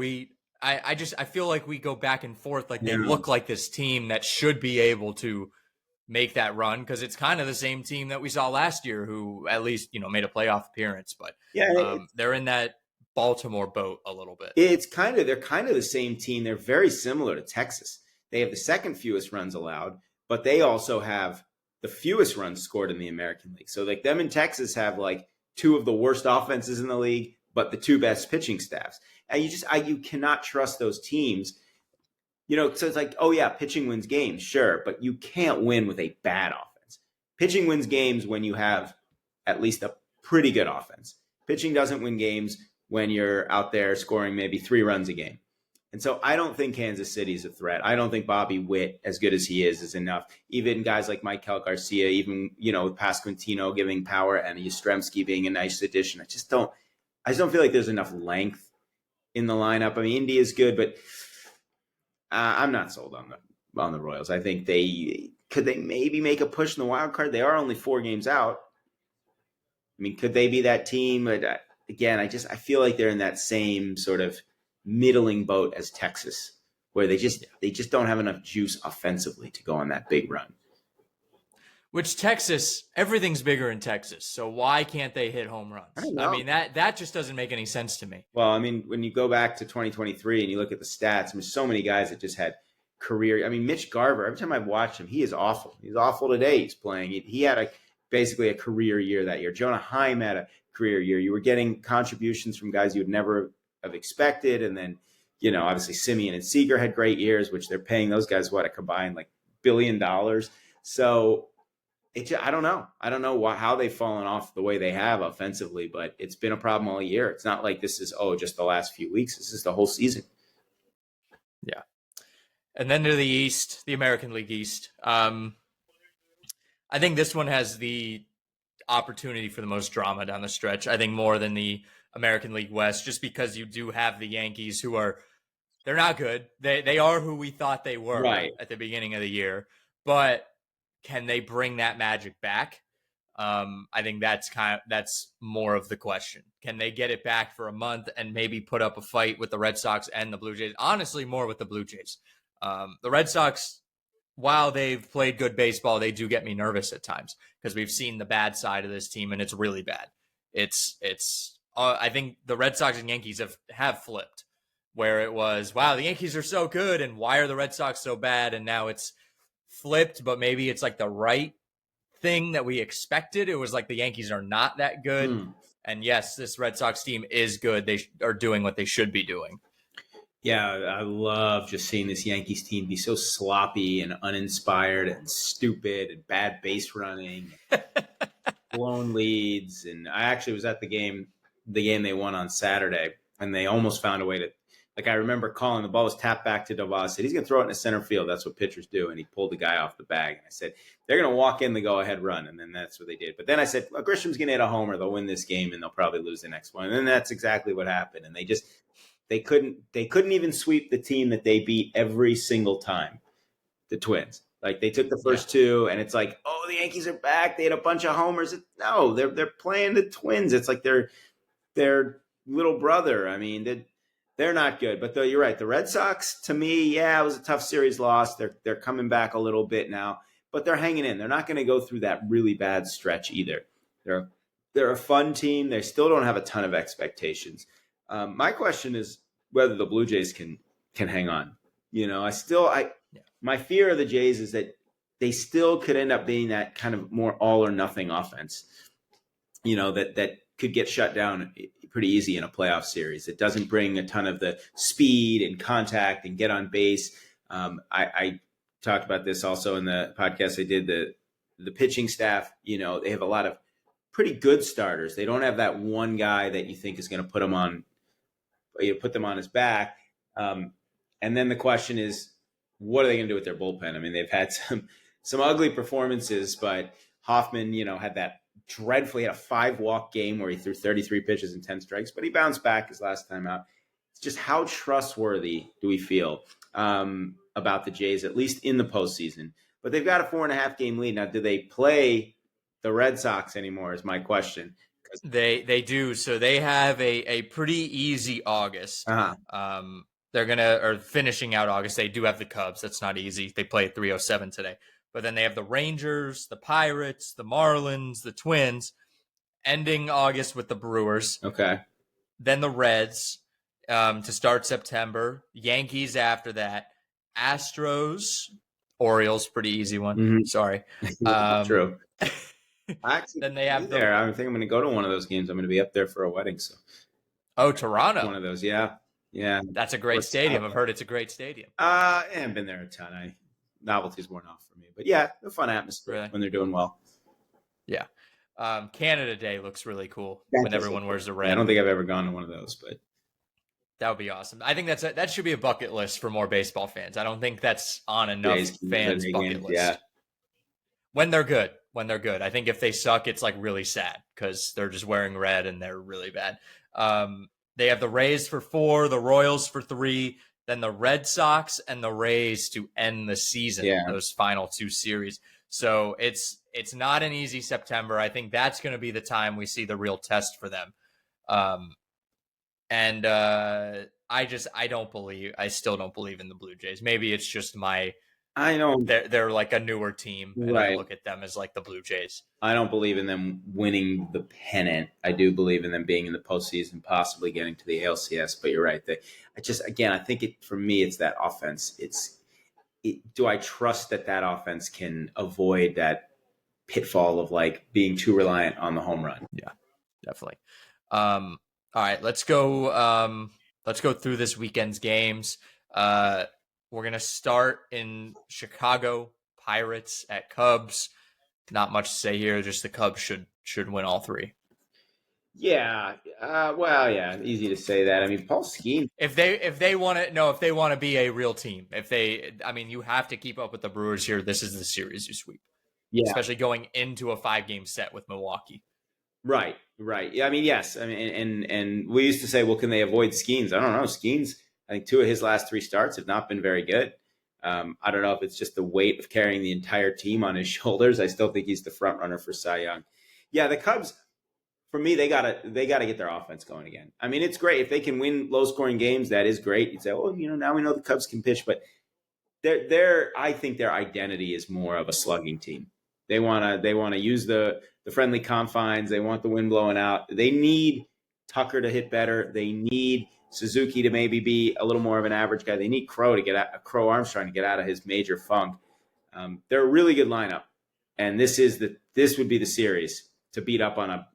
I feel like we go back and forth. Like they look like this team that should be able to make that run, because it's kind of the same team that we saw last year, who at least made a playoff appearance. But they're in that Baltimore boat a little bit. They're kind of the same team. They're very similar to Texas. They have the second fewest runs allowed, but they also have the fewest runs scored in the American League. So like them in Texas have like 2 of the worst offenses in the league, but the 2 best pitching staffs. And you cannot trust those teams. So it's like, oh yeah, pitching wins games, sure, but you can't win with a bad offense. Pitching wins games when you have at least a pretty good offense. Pitching doesn't win games when you're out there scoring maybe 3 runs a game. And so I don't think Kansas City is a threat. I don't think Bobby Witt, as good as he is enough. Even guys like Maikel Garcia, even, Pasquantino giving power and Yastrzemski being a nice addition. I just don't feel like there's enough length in the lineup. I mean, Indy is good, but I'm not sold on the Royals. I think could they maybe make a push in the wild card? They are only 4 games out. I mean, could they be that team? But again, I feel like they're in that same sort of middling boat as Texas, where they just don't have enough juice offensively to go on that big run. Which Texas, everything's bigger in Texas, so why can't they hit home runs? I mean, that just doesn't make any sense to me. Well, I mean, when you go back to 2023 and you look at the stats, there's so many guys that just had career. I mean, Mitch Garver, every time I've watched him, he is awful. He's awful today. He's playing. He had basically a career year that year. Jonah Heim had a career year. You were getting contributions from guys you would never have expected. And then, obviously Simeon and Seager had great years, which they're paying those guys, a combined like $1 billion. So I don't know. I don't know how they've fallen off the way they have offensively, but it's been a problem all year. It's not like this is, just the last few weeks. This is the whole season. Yeah. And then to the East, the American League East. I think this one has the opportunity for the most drama down the stretch. I think more than the American League West, just because you do have the Yankees they're not good. They are who we thought they were at the beginning of the year, but can they bring that magic back? I think that's more of the question. Can they get it back for a month and maybe put up a fight with the Red Sox and the Blue Jays? Honestly, more with the Blue Jays. The Red Sox, while they've played good baseball, they do get me nervous at times because we've seen the bad side of this team, and it's really bad. I think the Red Sox and Yankees have flipped, where it was, wow, the Yankees are so good, and why are the Red Sox so bad? And now it's flipped, but maybe it's like the right thing that we expected. It was like the Yankees are not that good. And yes, this Red Sox team is good. They are doing what they should be doing. Yeah, I love just seeing this Yankees team be so sloppy and uninspired and stupid and bad base running, blown leads. And I actually was at the game they won on Saturday, and they almost found a way to. Like I remember calling the ball was tapped back to Doval. I said he's going to throw it in the center field. That's what pitchers do, and he pulled the guy off the bag. And I said they're going to walk in the go-ahead run, and then that's what they did. But then I said well, Grisham's going to hit a homer. They'll win this game, and they'll probably lose the next one. And then that's exactly what happened. And they couldn't even sweep the team that they beat every single time, the Twins. Like they took the first two, and it's like, oh, the Yankees are back. They had a bunch of homers. No, they're playing the Twins. It's like their little brother. I mean, they're not good. But you're right. The Red Sox, to me, yeah, it was a tough series loss. They're coming back a little bit now, but they're hanging in. They're not going to go through that really bad stretch either. They're a fun team. They still don't have a ton of expectations. My question is whether the Blue Jays can hang on. You know, my fear of the Jays is that they still could end up being that kind of more all or nothing offense. You know, that could get shut down pretty easy in a playoff series. It doesn't bring a ton of the speed and contact and get on base. I talked about this also in the podcast I did. The pitching staff, you know, they have a lot of pretty good starters. They don't have that one guy that you think is going to put them on his back. And then the question is, what are they going to do with their bullpen? I mean, they've had some ugly performances, but Hoffman, you know, had a 5-walk game where he threw 33 pitches and 10 strikes, but he bounced back his last time out. It's just how trustworthy do we feel about the Jays, at least in the postseason? But they've got a 4.5-game lead. Now, do they play the Red Sox anymore is my question. They do. So they have a pretty easy August. Uh-huh. They're finishing out August. They do have the Cubs. That's not easy. They play at 3:07 today. But then they have the Rangers, the Pirates, the Marlins, the Twins, ending August with the Brewers. Okay. Then the Reds to start September. Yankees after that. Astros, Orioles, pretty easy one. Mm-hmm. Sorry. True. Actually, then they have there. I think I'm going to go to one of those games. I'm going to be up there for a wedding. So. Oh, Toronto. One of those, yeah. Yeah. That's a great stadium. I've heard it's a great stadium. I haven't been there a ton. Novelty's worn off for me. But yeah, a fun atmosphere when they're doing well. Yeah. Canada Day looks really cool when everyone wears the red. Yeah, I don't think I've ever gone to one of those, but that would be awesome. I think that should be a bucket list for more baseball fans. I don't think that's on enough fans' bucket list. Yeah. When they're good. I think if they suck, it's like really sad because they're just wearing red and they're really bad. They have the Rays for 4, the Royals for 3, then the Red Sox and the Rays to end the season. Yeah. Those final 2 series. So it's not an easy September. I think that's going to be the time we see the real test for them. I still don't believe in the Blue Jays. Maybe it's just I know they're like a newer team, and right. I look at them as like the Blue Jays. I don't believe in them winning the pennant. I do believe in them being in the postseason, possibly getting to the ALCS. But you're right. I think for me, it's that offense. Do I trust that offense can avoid that pitfall of like being too reliant on the home run? Yeah, definitely. All right, let's go. Let's go through this weekend's games. We're going to start in Chicago, Pirates at Cubs. Not much to say here. Just the Cubs should win all 3. Yeah. Yeah. Easy to say that. I mean, Paul Skeens. If they want to be a real team, you have to keep up with the Brewers here. This is the series you sweep. Yeah. Especially going into a 5-game set with Milwaukee. Right. Yeah. I mean, yes. I mean, and we used to say, well, can they avoid Skeens? I don't know. Skeens, I think 2 of his last 3 starts have not been very good. I don't know if it's just the weight of carrying the entire team on his shoulders. I still think he's the front runner for Cy Young. Yeah, the Cubs, for me, they gotta get their offense going again. I mean, it's great if they can win low scoring games. That is great. You'd say, well, now we know the Cubs can pitch, but I think their identity is more of a slugging team. They wanna use the friendly confines. They want the wind blowing out. They need Tucker to hit better. They need Suzuki to maybe be a little more of an average guy. They need Crow Armstrong to get out of his major funk. They're a really good lineup, and this would be the series to beat up on a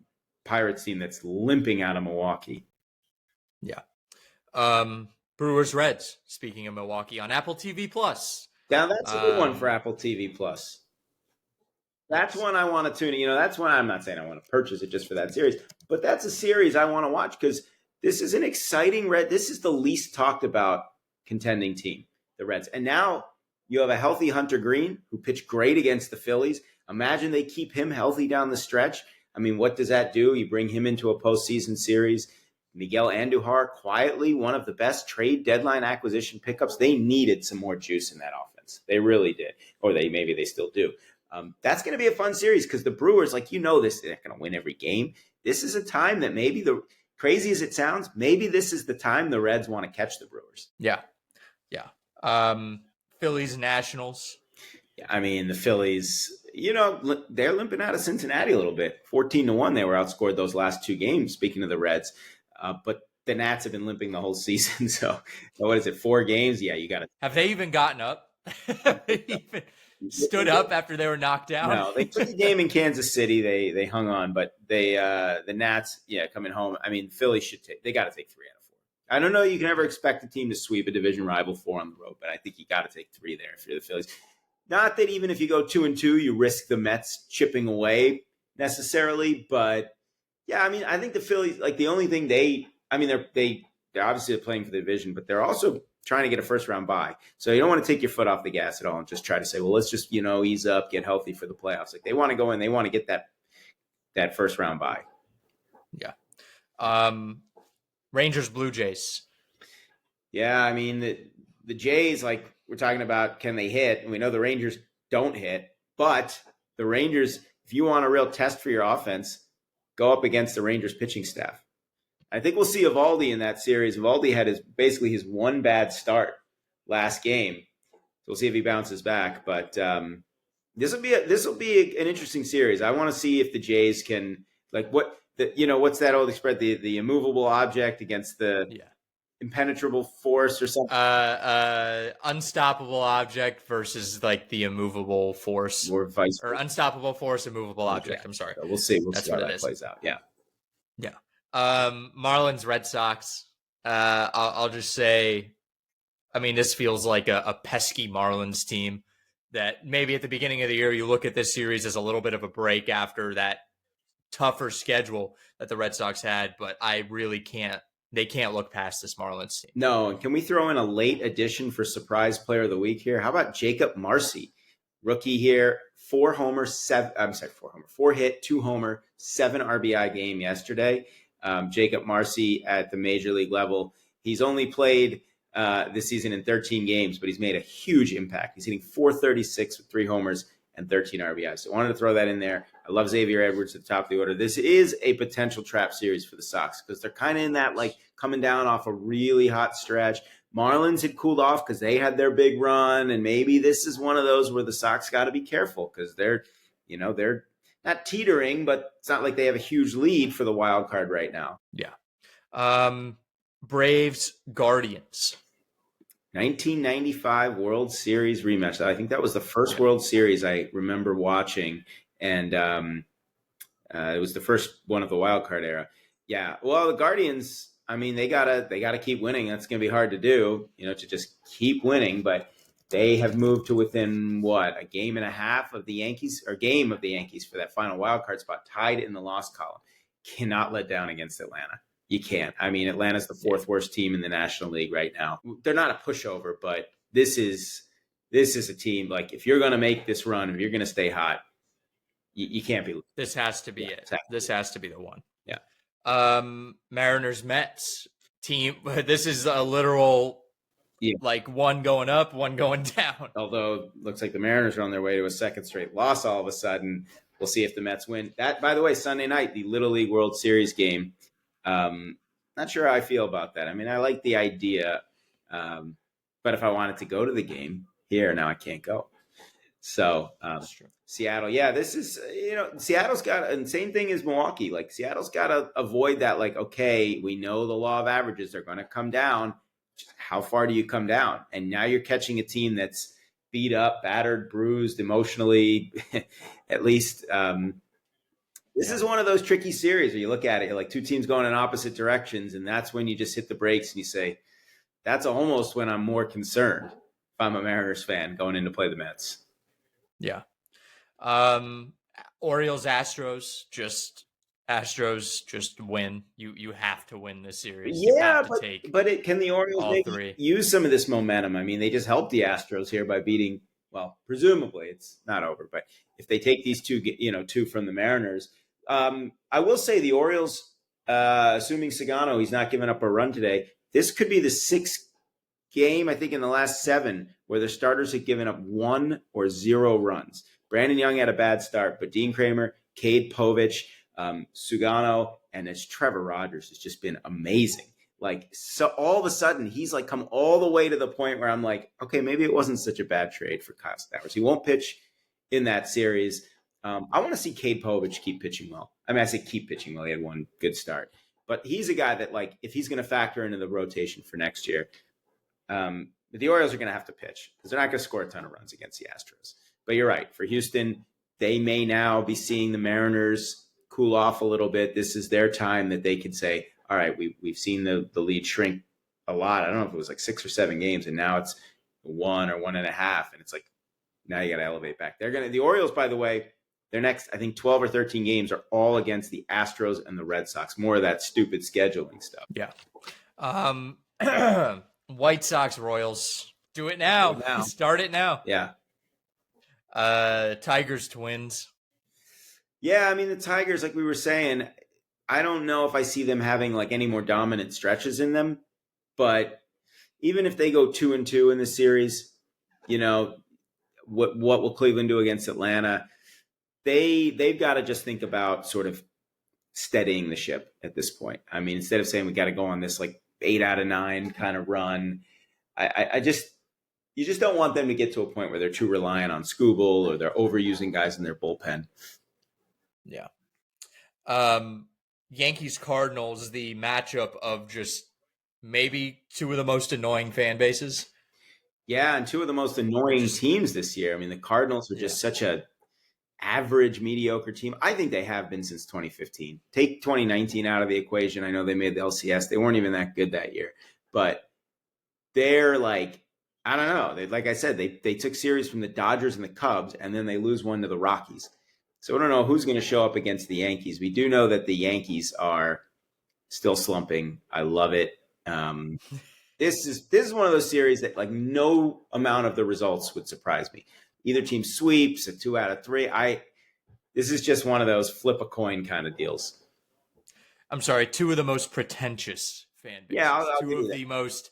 Pirates team that's limping out of Milwaukee. Yeah. Brewers Reds. Speaking of Milwaukee, on Apple TV Plus. Now that's a good one for Apple TV Plus. That's Yes. one I want to tune in. That's one I'm not saying I want to purchase it just for that series, but that's a series I want to watch because this is an exciting This is the least talked about contending team, the Reds. And now you have a healthy Hunter Green who pitched great against the Phillies. Imagine they keep him healthy down the stretch. I mean, what does that do? You bring him into a postseason series. Miguel Andujar, quietly one of the best trade deadline acquisition pickups. They needed some more juice in that offense. They really did. Or maybe they still do. That's going to be a fun series because the Brewers, they're not going to win every game. This is a time that maybe crazy as it sounds, maybe this is the time the Reds want to catch the Brewers. Yeah. Phillies Nationals. Yeah, I mean, the Phillies, they're limping out of Cincinnati a little bit. 14-1, they were outscored those last two games, speaking of the Reds. But the Nats have been limping the whole season. So what is it, 4 games? Yeah, you got to. Have they even gotten up? Even stood up after they were knocked down? No, they took the game in Kansas City. They hung on, but the Nats, coming home. I mean, Philly they got to take 3 out of 4. I don't know. You can never expect a team to sweep a division rival 4 on the road, but I think you got to take 3 there if you're the Phillies. Not that even if you go 2-2, you risk the Mets chipping away necessarily, but yeah, I mean, I think the Phillies, the only thing they're obviously playing for the division, but they're also trying to get a first round bye. So you don't want to take your foot off the gas at all and just try to say, well, let's just, ease up, get healthy for the playoffs. They want to go in, they want to get that first round bye. Yeah. Rangers, Blue Jays. Yeah. I mean, the Jays, we're talking about, can they hit? And we know the Rangers don't hit, but the Rangers, if you want a real test for your offense, go up against the Rangers pitching staff. I think we'll see Eovaldi in that series. Eovaldi had basically his one bad start last game. So we'll see if he bounces back. But this will be an interesting series. I want to see if the Jays can what's that old expression? The immovable object against the impenetrable force or something. Unstoppable object versus the immovable force, or unstoppable force, immovable object. I'm sorry. So we'll see. We'll see how that plays out. Yeah. Marlins, Red Sox. I'll just say, I mean, this feels like a pesky Marlins team that maybe at the beginning of the year, you look at this series as a little bit of a break after that tougher schedule that the Red Sox had, but they can't look past this Marlins team. No. And can we throw in a late addition for surprise player of the week here? How about Jacob Marcy? Rookie here, 4 hit, 2 homer, 7 RBI game yesterday. Jacob Marcy at the major league level. He's only played this season in 13 games, but he's made a huge impact. He's hitting .436 with 3 homers and 13 RBIs. So I wanted to throw that in there. I love Xavier Edwards at the top of the order. This is a potential trap series for the Sox because they're kind of in that coming down off a really hot stretch. Marlins had cooled off because they had their big run, and maybe this is one of those where the Sox got to be careful because they're not teetering, but it's not like they have a huge lead for the wild card right now. Yeah. Braves, Guardians. 1995 World Series rematch. I think that was the first World Series I remember watching, and it was the first one of the wild card era. Yeah. Well, the Guardians, I mean, they gotta keep winning. That's going to be hard to do, to just keep winning, but they have moved to within a game and a half of the Yankees, or game of the Yankees for that final wild card spot, tied in the loss column. Cannot let down against Atlanta. You can't. I mean, Atlanta's the 4th worst team in the National League right now. They're not a pushover, but this is a team, if you're going to make this run, if you're going to stay hot, you can't be. This has to be it. This has to be the one. Yeah. Mariners, Mets team. This is a literal, one going up, one going down. Although looks like the Mariners are on their way to a second straight loss all of a sudden. We'll see if the Mets win. That, by the way, Sunday night, the Little League World Series game. Not sure how I feel about that. I mean, I like the idea, but if I wanted to go to the game now I can't go. So That's true. Seattle, this is, Seattle's got, and same thing as Milwaukee. Seattle's got to avoid that. Okay, we know the law of averages are going to come down. Just how far do you come down? And now you're catching a team that's beat up, battered, bruised, emotionally, at least. This is one of those tricky series where you look at it, you're 2 teams going in opposite directions, and that's when you just hit the brakes and you say, that's almost when I'm more concerned if I'm a Mariners fan going in to play the Mets. Yeah. Um, Orioles, Astros just win. You have to win this series. You Yeah, have to take can the Orioles all maybe three. use some of this momentum? I mean, they just helped the Astros here by beating. Well, presumably it's not over, but if they take these two from the Mariners, I will say the Orioles, assuming Sagano, he's not giving up a run today. This could be the sixth game, I think, in the last 7 where the starters have given up 1 or 0 runs. Brandon Young had a bad start, but Dean Kramer, Cade Povich, Sugano, and it's Trevor Rogers has just been amazing. Like, so all of a sudden, he's like come all the way to the point where I'm like, okay, maybe it wasn't such a bad trade for Kyle Stowers. He won't pitch in that series. I want to see Cade Povich keep pitching well. I mean, I say keep pitching well. He had one good start. But he's a guy that, like, if he's going to factor into the rotation for next year, the Orioles are going to have to pitch because they're not going to score a ton of runs against the Astros. But you're right. For Houston, they may now be seeing the Mariners cool off a little bit. This is their time that they can say, all right, we've seen the lead shrink a lot. I don't know if it was like 6 or 7 games, and now it's 1 or 1.5. And it's like, now you got to elevate back. The Orioles, by the way, their next, I think, 12 or 13 games are all against the Astros and the Red Sox. More of that stupid scheduling stuff. Yeah. White Sox, Royals. Do it now. Start it now. Yeah. Tigers, Twins. Yeah, I mean, the Tigers, like we were saying, I don't know if I see them having like any more dominant stretches in them, but even if they go 2-2 in the series, you know, what will Cleveland do against Atlanta? They've got to just think about sort of steadying the ship at this point. I mean, instead of saying we got to go on this like 8 out of 9 kind of run, you just don't want them to get to a point where they're too reliant on Skubal or they're overusing guys in their bullpen. Yeah. Yankees Cardinals, the matchup of just maybe 2 of the most annoying fan bases. Yeah, and 2 of the most annoying teams this year. I mean, the Cardinals are just such a average, mediocre team. I think they have been since 2015. Take 2019 out of the equation. I know they made the LCS. They weren't even that good that year. But they're like, I don't know. Like I said, they took series from the Dodgers and the Cubs, and then they lose one to the Rockies. So I don't know who's going to show up against the Yankees. We do know that the Yankees are still slumping. I love it. This is one of those series that like no amount of the results would surprise me. Either team sweeps a 2 out of 3. This is just one of those flip a coin kind of deals. I'm sorry, 2 of the most pretentious fan bases. Yeah, I'll 2 of the most.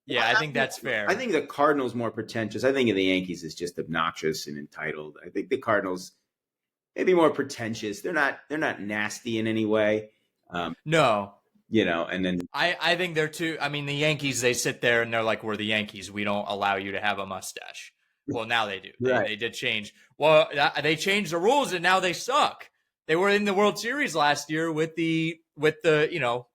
Yeah, I think that's fair. I think the Cardinals more pretentious. I think the Yankees is just obnoxious and entitled. I think the Cardinals maybe more pretentious. They're not nasty in any way. No. You know, and then I think they're too. I mean, the Yankees, they sit there and they're like, we're the Yankees. We don't allow you to have a mustache. Well, now they do. They did change. Well, they changed the rules and now they suck. They were in the World Series last year with the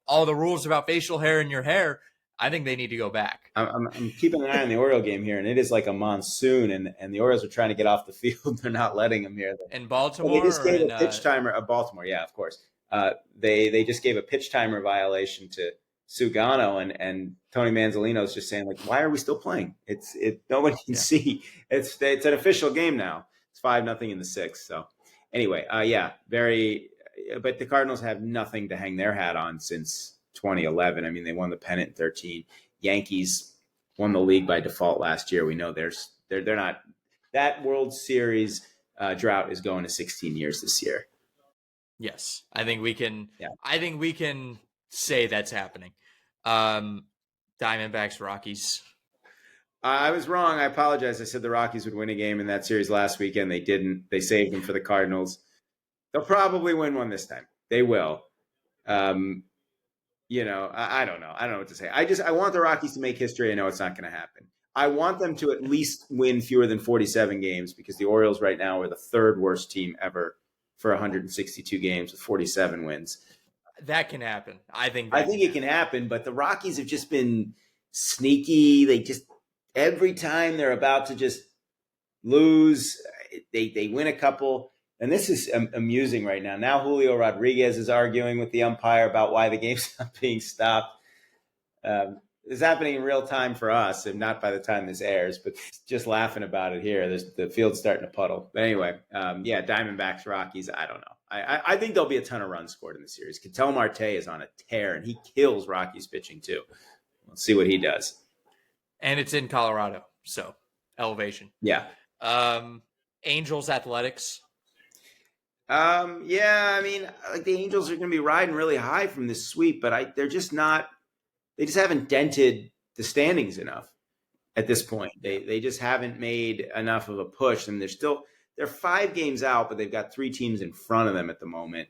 all the rules about facial hair in your hair. I think they need to go back. I'm keeping an eye on the Oriole game here, and it is like a monsoon, and the Orioles are trying to get off the field. They're not letting them here. In Baltimore? Well, they just gave a pitch timer. Baltimore, yeah, of course. They just gave a pitch timer violation to Sugano, and Tony Manzolino's just saying, like, why are we still playing? Nobody can see. It's an official game now. It's 5-0 in the 6th. So anyway, but the Cardinals have nothing to hang their hat on since 2011. I mean, they won the pennant in 13. Yankees won the league by default last year. We know they're not. That World Series drought is going to 16 years this year. Yes, I think we can. Yeah. I think we can say that's happening. Diamondbacks, Rockies. I was wrong. I apologize. I said the Rockies would win a game in that series last weekend. They didn't. They saved them for the Cardinals. They'll probably win one this time. They will. I don't know. I don't know what to say. I want the Rockies to make history. I know it's not going to happen. I want them to at least win fewer than 47 games because the Orioles right now are the 3rd worst team ever for 162 games with 47 wins. That can happen. I think it can happen, but the Rockies have just been sneaky. They just every time they're about to just lose, they win a couple. And this is amusing right now. Now Julio Rodriguez is arguing with the umpire about why the game's not being stopped. It's happening in real time for us, and not by the time this airs, but just laughing about it here. The field's starting to puddle. But anyway, yeah, Diamondbacks, Rockies. I don't know. I think there'll be a ton of runs scored in the series. Ketel Marte is on a tear, and he kills Rockies pitching too. We'll see what he does. And it's in Colorado, so elevation. Yeah. Angels Athletics. Yeah, I mean, like the Angels are going to be riding really high from this sweep, but they're just not. They just haven't dented the standings enough at this point. They just haven't made enough of a push, and they're 5 games out, but they've got 3 teams in front of them at the moment.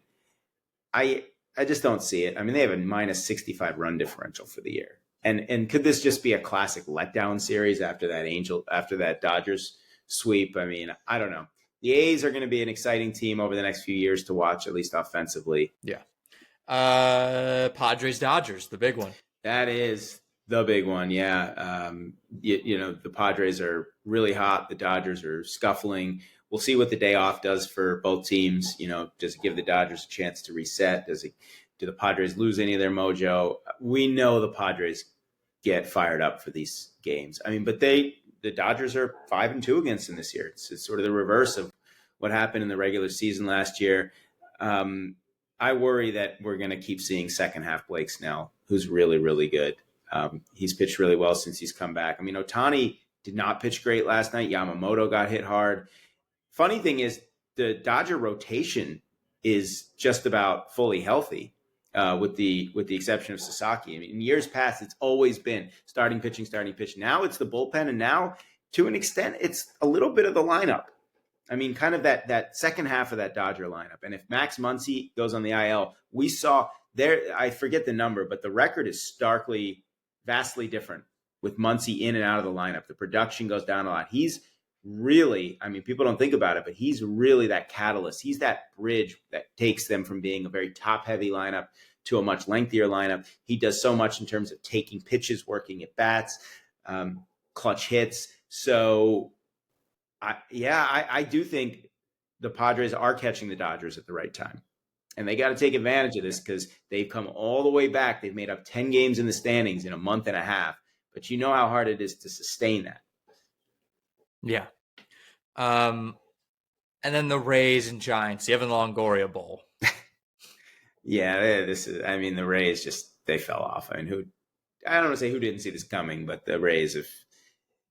I just don't see it. I mean, they have a minus 65 run differential for the year, and could this just be a classic letdown series after that Dodgers sweep? I mean, I don't know. The A's are going to be an exciting team over the next few years to watch, at least offensively. Yeah. Padres Dodgers, the big one. That is the big one, yeah. You know, the Padres are really hot. The Dodgers are scuffling. We'll see what the day off does for both teams. You know, does it give the Dodgers a chance to reset? Do the Padres lose any of their mojo? We know the Padres get fired up for these games. I mean, but the Dodgers are 5-2 against them this year. It's sort of the reverse of what happened in the regular season last year. I worry that we're going to keep seeing second half Blake Snell, who's really, really good. He's pitched really well since he's come back. I mean, Ohtani did not pitch great last night. Yamamoto got hit hard. Funny thing is, the Dodger rotation is just about fully healthy, with the exception of Sasaki. I mean, in years past, it's always been starting pitching. Now it's the bullpen, and now, to an extent, it's a little bit of the lineup. I mean, kind of that second half of that Dodger lineup. And if Max Muncy goes on the IL, we saw there, I forget the number, but the record is vastly different with Muncy in and out of the lineup. The production goes down a lot. He's really, I mean, people don't think about it, but he's really that catalyst. He's that bridge that takes them from being a very top-heavy lineup to a much lengthier lineup. He does so much in terms of taking pitches, working at bats, clutch hits. So, I do think the Padres are catching the Dodgers at the right time. And they got to take advantage of this because they've come all the way back. They've made up 10 games in the standings in a month and a half. But you know how hard it is to sustain that. Yeah. And then the Rays and Giants, the Evan Longoria Bowl. Yeah, the Rays they fell off. I mean, I don't want to say who didn't see this coming, but the Rays have,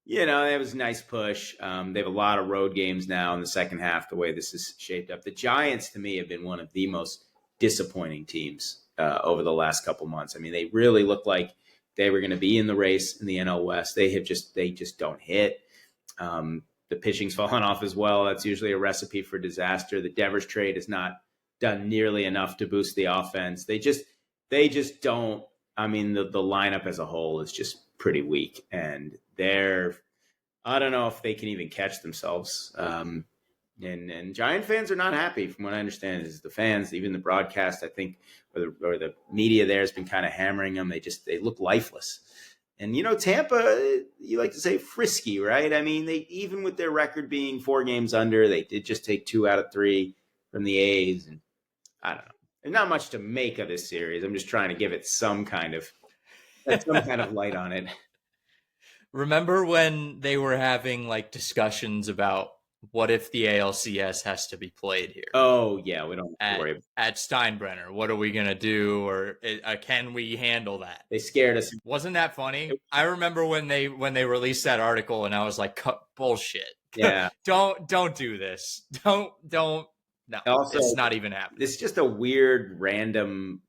it was a nice push. They have a lot of road games now in the second half, the way this is shaped up. The Giants, to me, have been one of the most disappointing teams over the last couple months. I mean, they really looked like they were going to be in the race in the NL West. They just don't hit. The pitching's fallen off as well. That's usually a recipe for disaster. The Devers trade has not done nearly enough to boost the offense. They just don't. I mean, the lineup as a whole is just pretty weak, and I don't know if they can even catch themselves. And Giant fans are not happy, from what I understand. Is the fans, even the broadcast, I think, or the media there has been kind of hammering them. They look lifeless. And, Tampa, you like to say frisky, right? I mean, even with their record being 4 games under, they did just take 2 out of 3 from the A's. And I don't know. There's not much to make of this series. I'm just trying to give it some kind of light on it. Remember when they were having discussions about what if the ALCS has to be played here? Oh, yeah. We don't have to worry about at Steinbrenner. What are we going to do? Or can we handle that? They scared us. Wasn't that funny? I remember when they released that article and I was like, bullshit. Yeah. Don't do this. Don't. No, also, it's not even happening. It's just a weird, random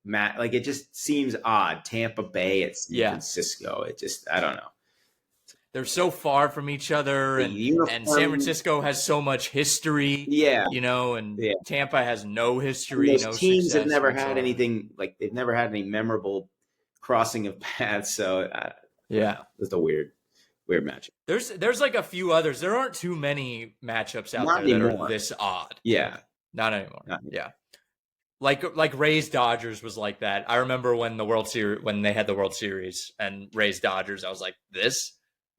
match. It just seems odd. Tampa Bay at San Francisco. It just, I don't know. They're so far from each other, and San Francisco has so much history. Yeah, and Tampa has no history. And those teams have never had anything they've never had any memorable crossing of paths. So it's a weird matchup. There's a few others. There aren't too many matchups out there that are this odd. Yeah, not anymore. Yeah. Like Rays Dodgers was like that. I remember when they had the World Series and Rays Dodgers, I was like, this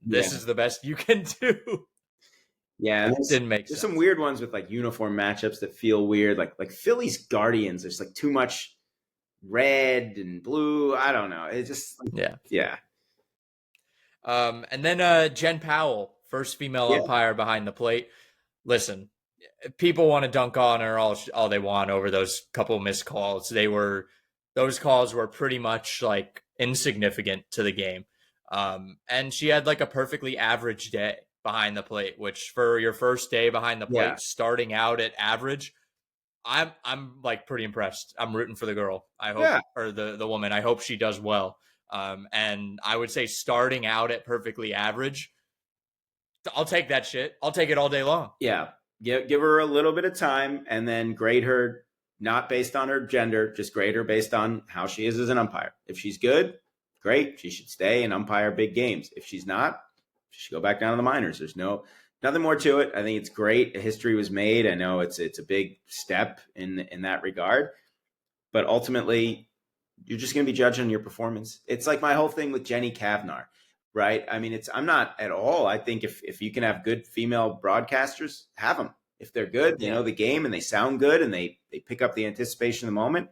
is the best you can do. Yeah, it didn't make sense. There's some weird ones with uniform matchups that feel weird. Like Phillies Guardians. There's too much red and blue. I don't know. It's just Yeah. yeah. And then Jen Powell, first female Yeah. umpire behind the plate. Listen, people want to dunk on her all they want over those couple missed calls. Those calls were pretty much like insignificant to the game. And she had like a perfectly average day behind the plate, which for your first day behind the Yeah. plate, starting out at average, I'm like pretty impressed. I'm rooting for the girl. I hope, Yeah. or the woman. I hope she does well. And I would say starting out at perfectly average, I'll take that shit. I'll take it all day long. Yeah. Give her a little bit of time and then grade her not based on her gender, just grade her based on how she is as an umpire. If she's good, great. She should stay and umpire big games. If she's not, she should go back down to the minors. There's nothing more to it. I think it's great. A history was made. I know it's a big step in that regard, but ultimately you're just going to be judged on your performance. It's like my whole thing with Jenny Kavnar, right? I mean, I'm not at all. I think if you can have good female broadcasters, have them. If they're good, they know the game and they sound good and they pick up the anticipation of the moment,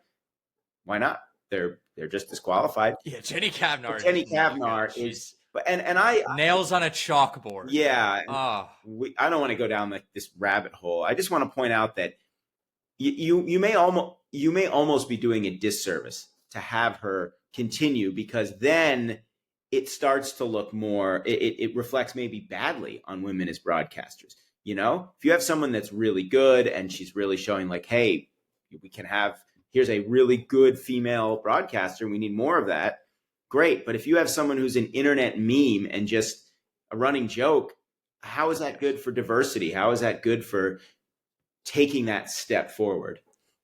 why not? They're just disqualified. Yeah, Jenny Kavnar. Jenny Kavnar is, and I nails on a chalkboard. Yeah. Oh. I don't want to go down like this rabbit hole. I just want to point out that you may almost be doing a disservice to have her continue, because then it starts to look more, it reflects maybe badly on women as broadcasters. You know, if you have someone that's really good and she's really showing like, hey, here's a really good female broadcaster and we need more of that, great. But if you have someone who's an internet meme and just a running joke, how is that good for diversity? How is that good for taking that step forward?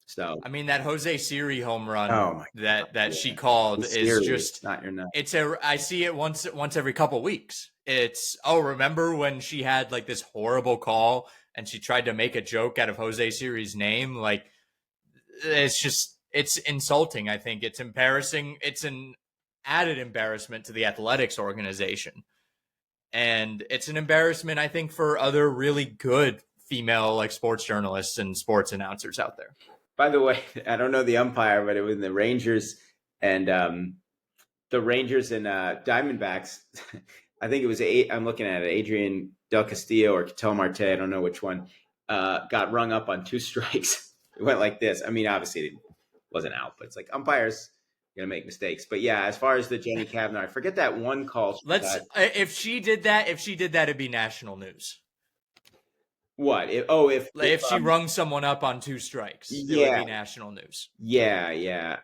So I mean, that Jose Siri home run that she called Siri, is just not your nut. I see it once every couple weeks. It's remember when she had like this horrible call and she tried to make a joke out of Jose Siri's name? Like, it's insulting. I think it's embarrassing. It's an added embarrassment to the athletics organization. And it's an embarrassment, I think, for other really good female like sports journalists and sports announcers out there. By the way, I don't know the umpire, but it was the Rangers and Diamondbacks. I think it was I'm looking at it. Adrian Del Castillo or Ketel Marte, I don't know which one, got rung up on 2 strikes. It went like this. I mean, obviously it wasn't out, but it's like umpires going to make mistakes. But yeah, as far as the Jenny Kavnar, I forget that one call. If she did that, it'd be national news. What? If she rung someone up on 2 strikes, it would be national news. Yeah.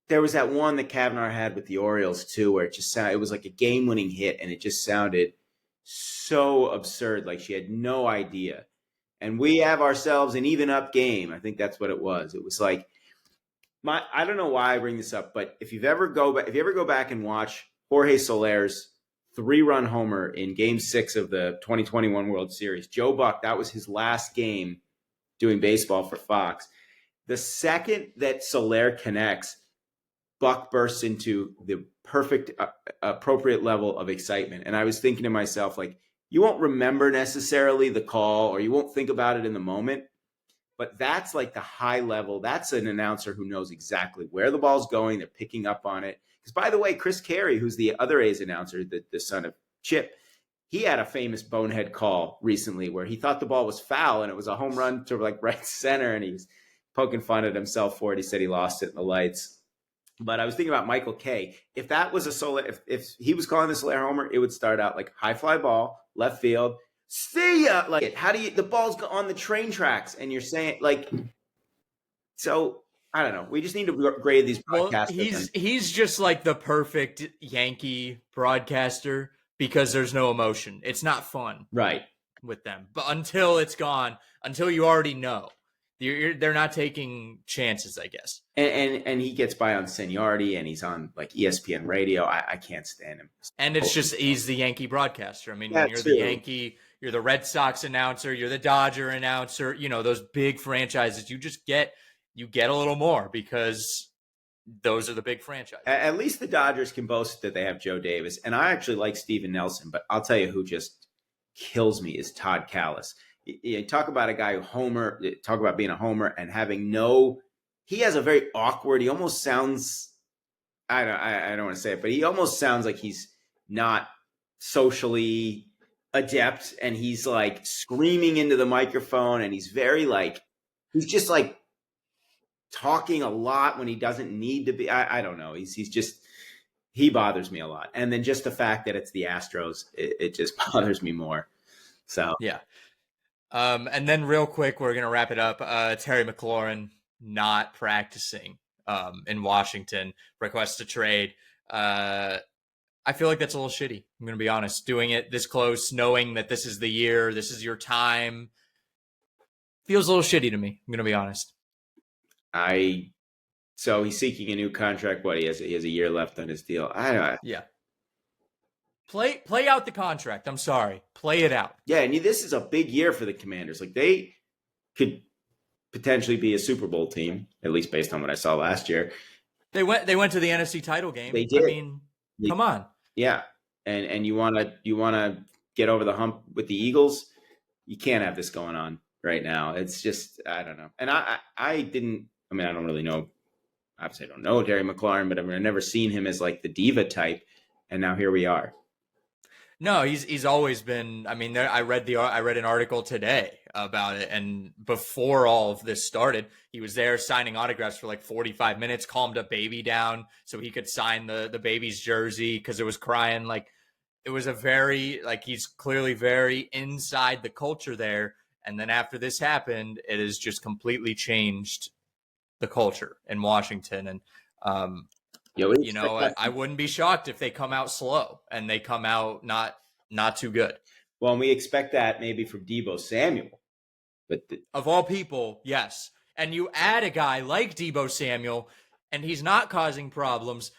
There was that one that Kavnar had with the Orioles too, where it was like a game-winning hit, and it just sounded so absurd, like she had no idea. And we have ourselves an even up game. I think that's what it was. It was like I don't know why I bring this up, but if you ever go back and watch Jorge Soler's 3-run homer in Game 6 of the 2021 World Series, Joe Buck, that was his last game doing baseball for Fox. The second that Soler connects, Buck bursts into the perfect, appropriate level of excitement. And I was thinking to myself, like, you won't remember necessarily the call or you won't think about it in the moment, but that's like the high level. That's an announcer who knows exactly where the ball's going. They're picking up on it. Because, by the way, Chris Carey, who's the other A's announcer, the son of Chip, he had a famous bonehead call recently where he thought the ball was foul and it was a home run to like right center, and he's poking fun at himself for it. He said he lost it in the lights. But I was thinking about Michael Kay. If that was a Soler, if he was calling the Soler homer, it would start out like high fly ball, left field. See ya! Like, how do you? The ball's on the train tracks, and you're saying like, so I don't know. We just need to grade these broadcasters. Well, he's just like the perfect Yankee broadcaster because there's no emotion. It's not fun, right, with them. But until it's gone, until you already know. They're not taking chances, I guess. And he gets by on seniority, and he's on like ESPN radio. I can't stand him. And it's just he's the Yankee broadcaster. I mean, when you're the Yankee, you're the Red Sox announcer, you're the Dodger announcer. You know, those big franchises. You get a little more because those are the big franchises. At least the Dodgers can boast that they have Joe Davis, and I actually like Steven Nelson. But I'll tell you who just kills me is Todd Callis. You talk about a guy talk about being a homer and having no he has a very awkward. He almost sounds. I don't want to say it, but he almost sounds like he's not socially adept, and he's like screaming into the microphone, and he's very like he's just like talking a lot when he doesn't need to be. I don't know. He's just he bothers me a lot, and then just the fact that it's the Astros, it just bothers me more. So Yeah. And then real quick, we're gonna wrap it up. Terry McLaurin not practicing in Washington, request to trade. I feel like that's a little shitty. I'm gonna be honest. Doing it this close, knowing that this is the year, this is your time, feels a little shitty to me. I'm gonna be honest. So he's seeking a new contract. What he has a year left on his deal. Yeah. Play out the contract. I'm sorry. Play it out. Yeah, and this is a big year for the Commanders. Like they could potentially be a Super Bowl team, at least based on what I saw last year. They went to the NFC title game. They did. I mean, come on. Yeah. And you wanna get over the hump with the Eagles. You can't have this going on right now. It's just I don't know. And I don't really know. Obviously I don't know Terry McLaurin, but I've never seen him as like the diva type. And now here we are. No, he's always been. I mean, I read an article today about it, and before all of this started, he was there signing autographs for like 45 minutes. Calmed a baby down so he could sign the baby's jersey because it was crying. Like it was a very like he's clearly very inside the culture there. And then after this happened, it has just completely changed the culture in Washington. And I wouldn't be shocked if they come out slow and they come out not too good. Well, and we expect that maybe from Deebo Samuel. But of all people, yes. And you add a guy like Deebo Samuel, and he's not causing problems,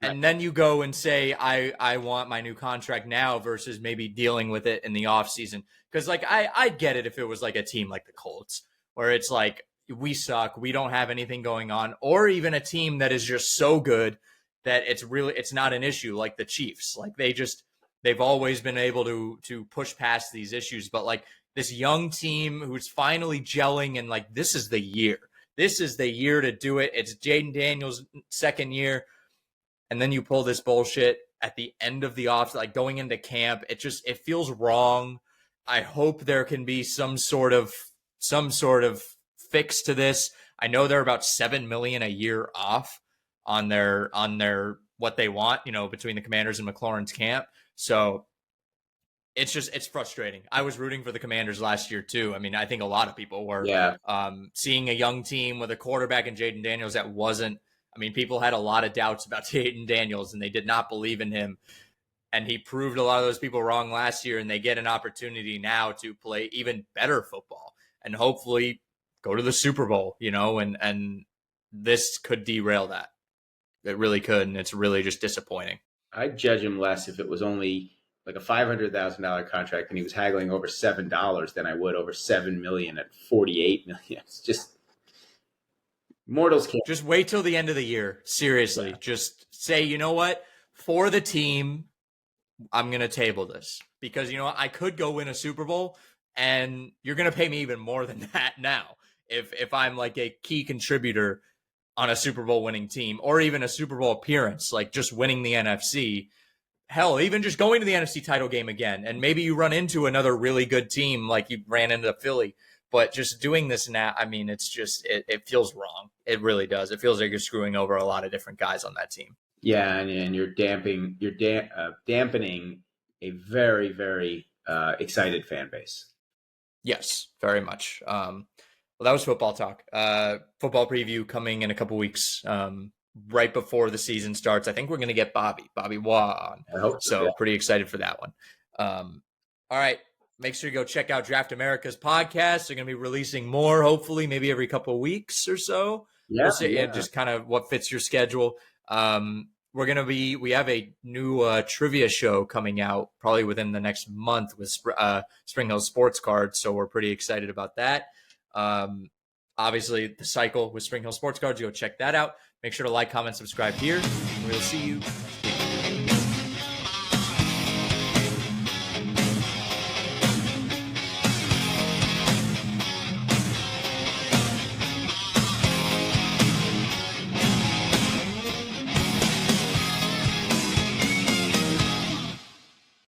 and then you go and say, I want my new contract now versus maybe dealing with it in the offseason. Because, like, I'd get it if it was like a team like the Colts, where it's like, we suck, we don't have anything going on, or even a team that is just so good that it's not an issue like the Chiefs. Like they've always been able to push past these issues, but like this young team who's finally gelling and like this is the year. This is the year to do it. It's Jaden Daniels' second year, and then you pull this bullshit at the end of the off, like going into camp. It feels wrong. I hope there can be some sort of fix to this. I know they're about $7 million a year off on their what they want, between the Commanders and McLaurin's camp. So it's frustrating. I was rooting for the Commanders last year too. I mean, I think a lot of people were. Yeah. Seeing a young team with a quarterback in Jaden Daniels that wasn't. I mean, people had a lot of doubts about Jaden Daniels and they did not believe in him. And he proved a lot of those people wrong last year, and they get an opportunity now to play even better football and hopefully go to the Super Bowl, and this could derail that. It really could, and it's really just disappointing. I'd judge him less if it was only like a $500,000 contract and he was haggling over $7 than I would over $7 million at $48 million. It's just mortals can't. Just wait till the end of the year. Seriously, yeah. Just say, you know what? For the team, I'm going to table this because, I could go win a Super Bowl and you're going to pay me even more than that now. If I'm like a key contributor on a Super Bowl winning team or even a Super Bowl appearance, like just winning the NFC, hell, even just going to the NFC title game again. And maybe you run into another really good team like you ran into Philly, but just doing this now, I mean, it's just, it feels wrong. It really does. It feels like you're screwing over a lot of different guys on that team. Yeah. And you're dampening a very, very excited fan base. Yes, very much. Well, that was football talk. Football preview coming in a couple weeks, right before the season starts. I think we're going to get Bobby Waugh on. I hope so. Yeah. Pretty excited for that one. All right. Make sure you go check out Draft America's podcast. They're going to be releasing more, hopefully, maybe every couple of weeks or so. Yeah. We'll see, just kind of what fits your schedule. We have a new trivia show coming out probably within the next month with Spring Hill Sports Cards. So we're pretty excited about that. Obviously the cycle with Spring Hill Sports Cards, go check that out. Make sure to like, comment, subscribe here, and we'll see you next week.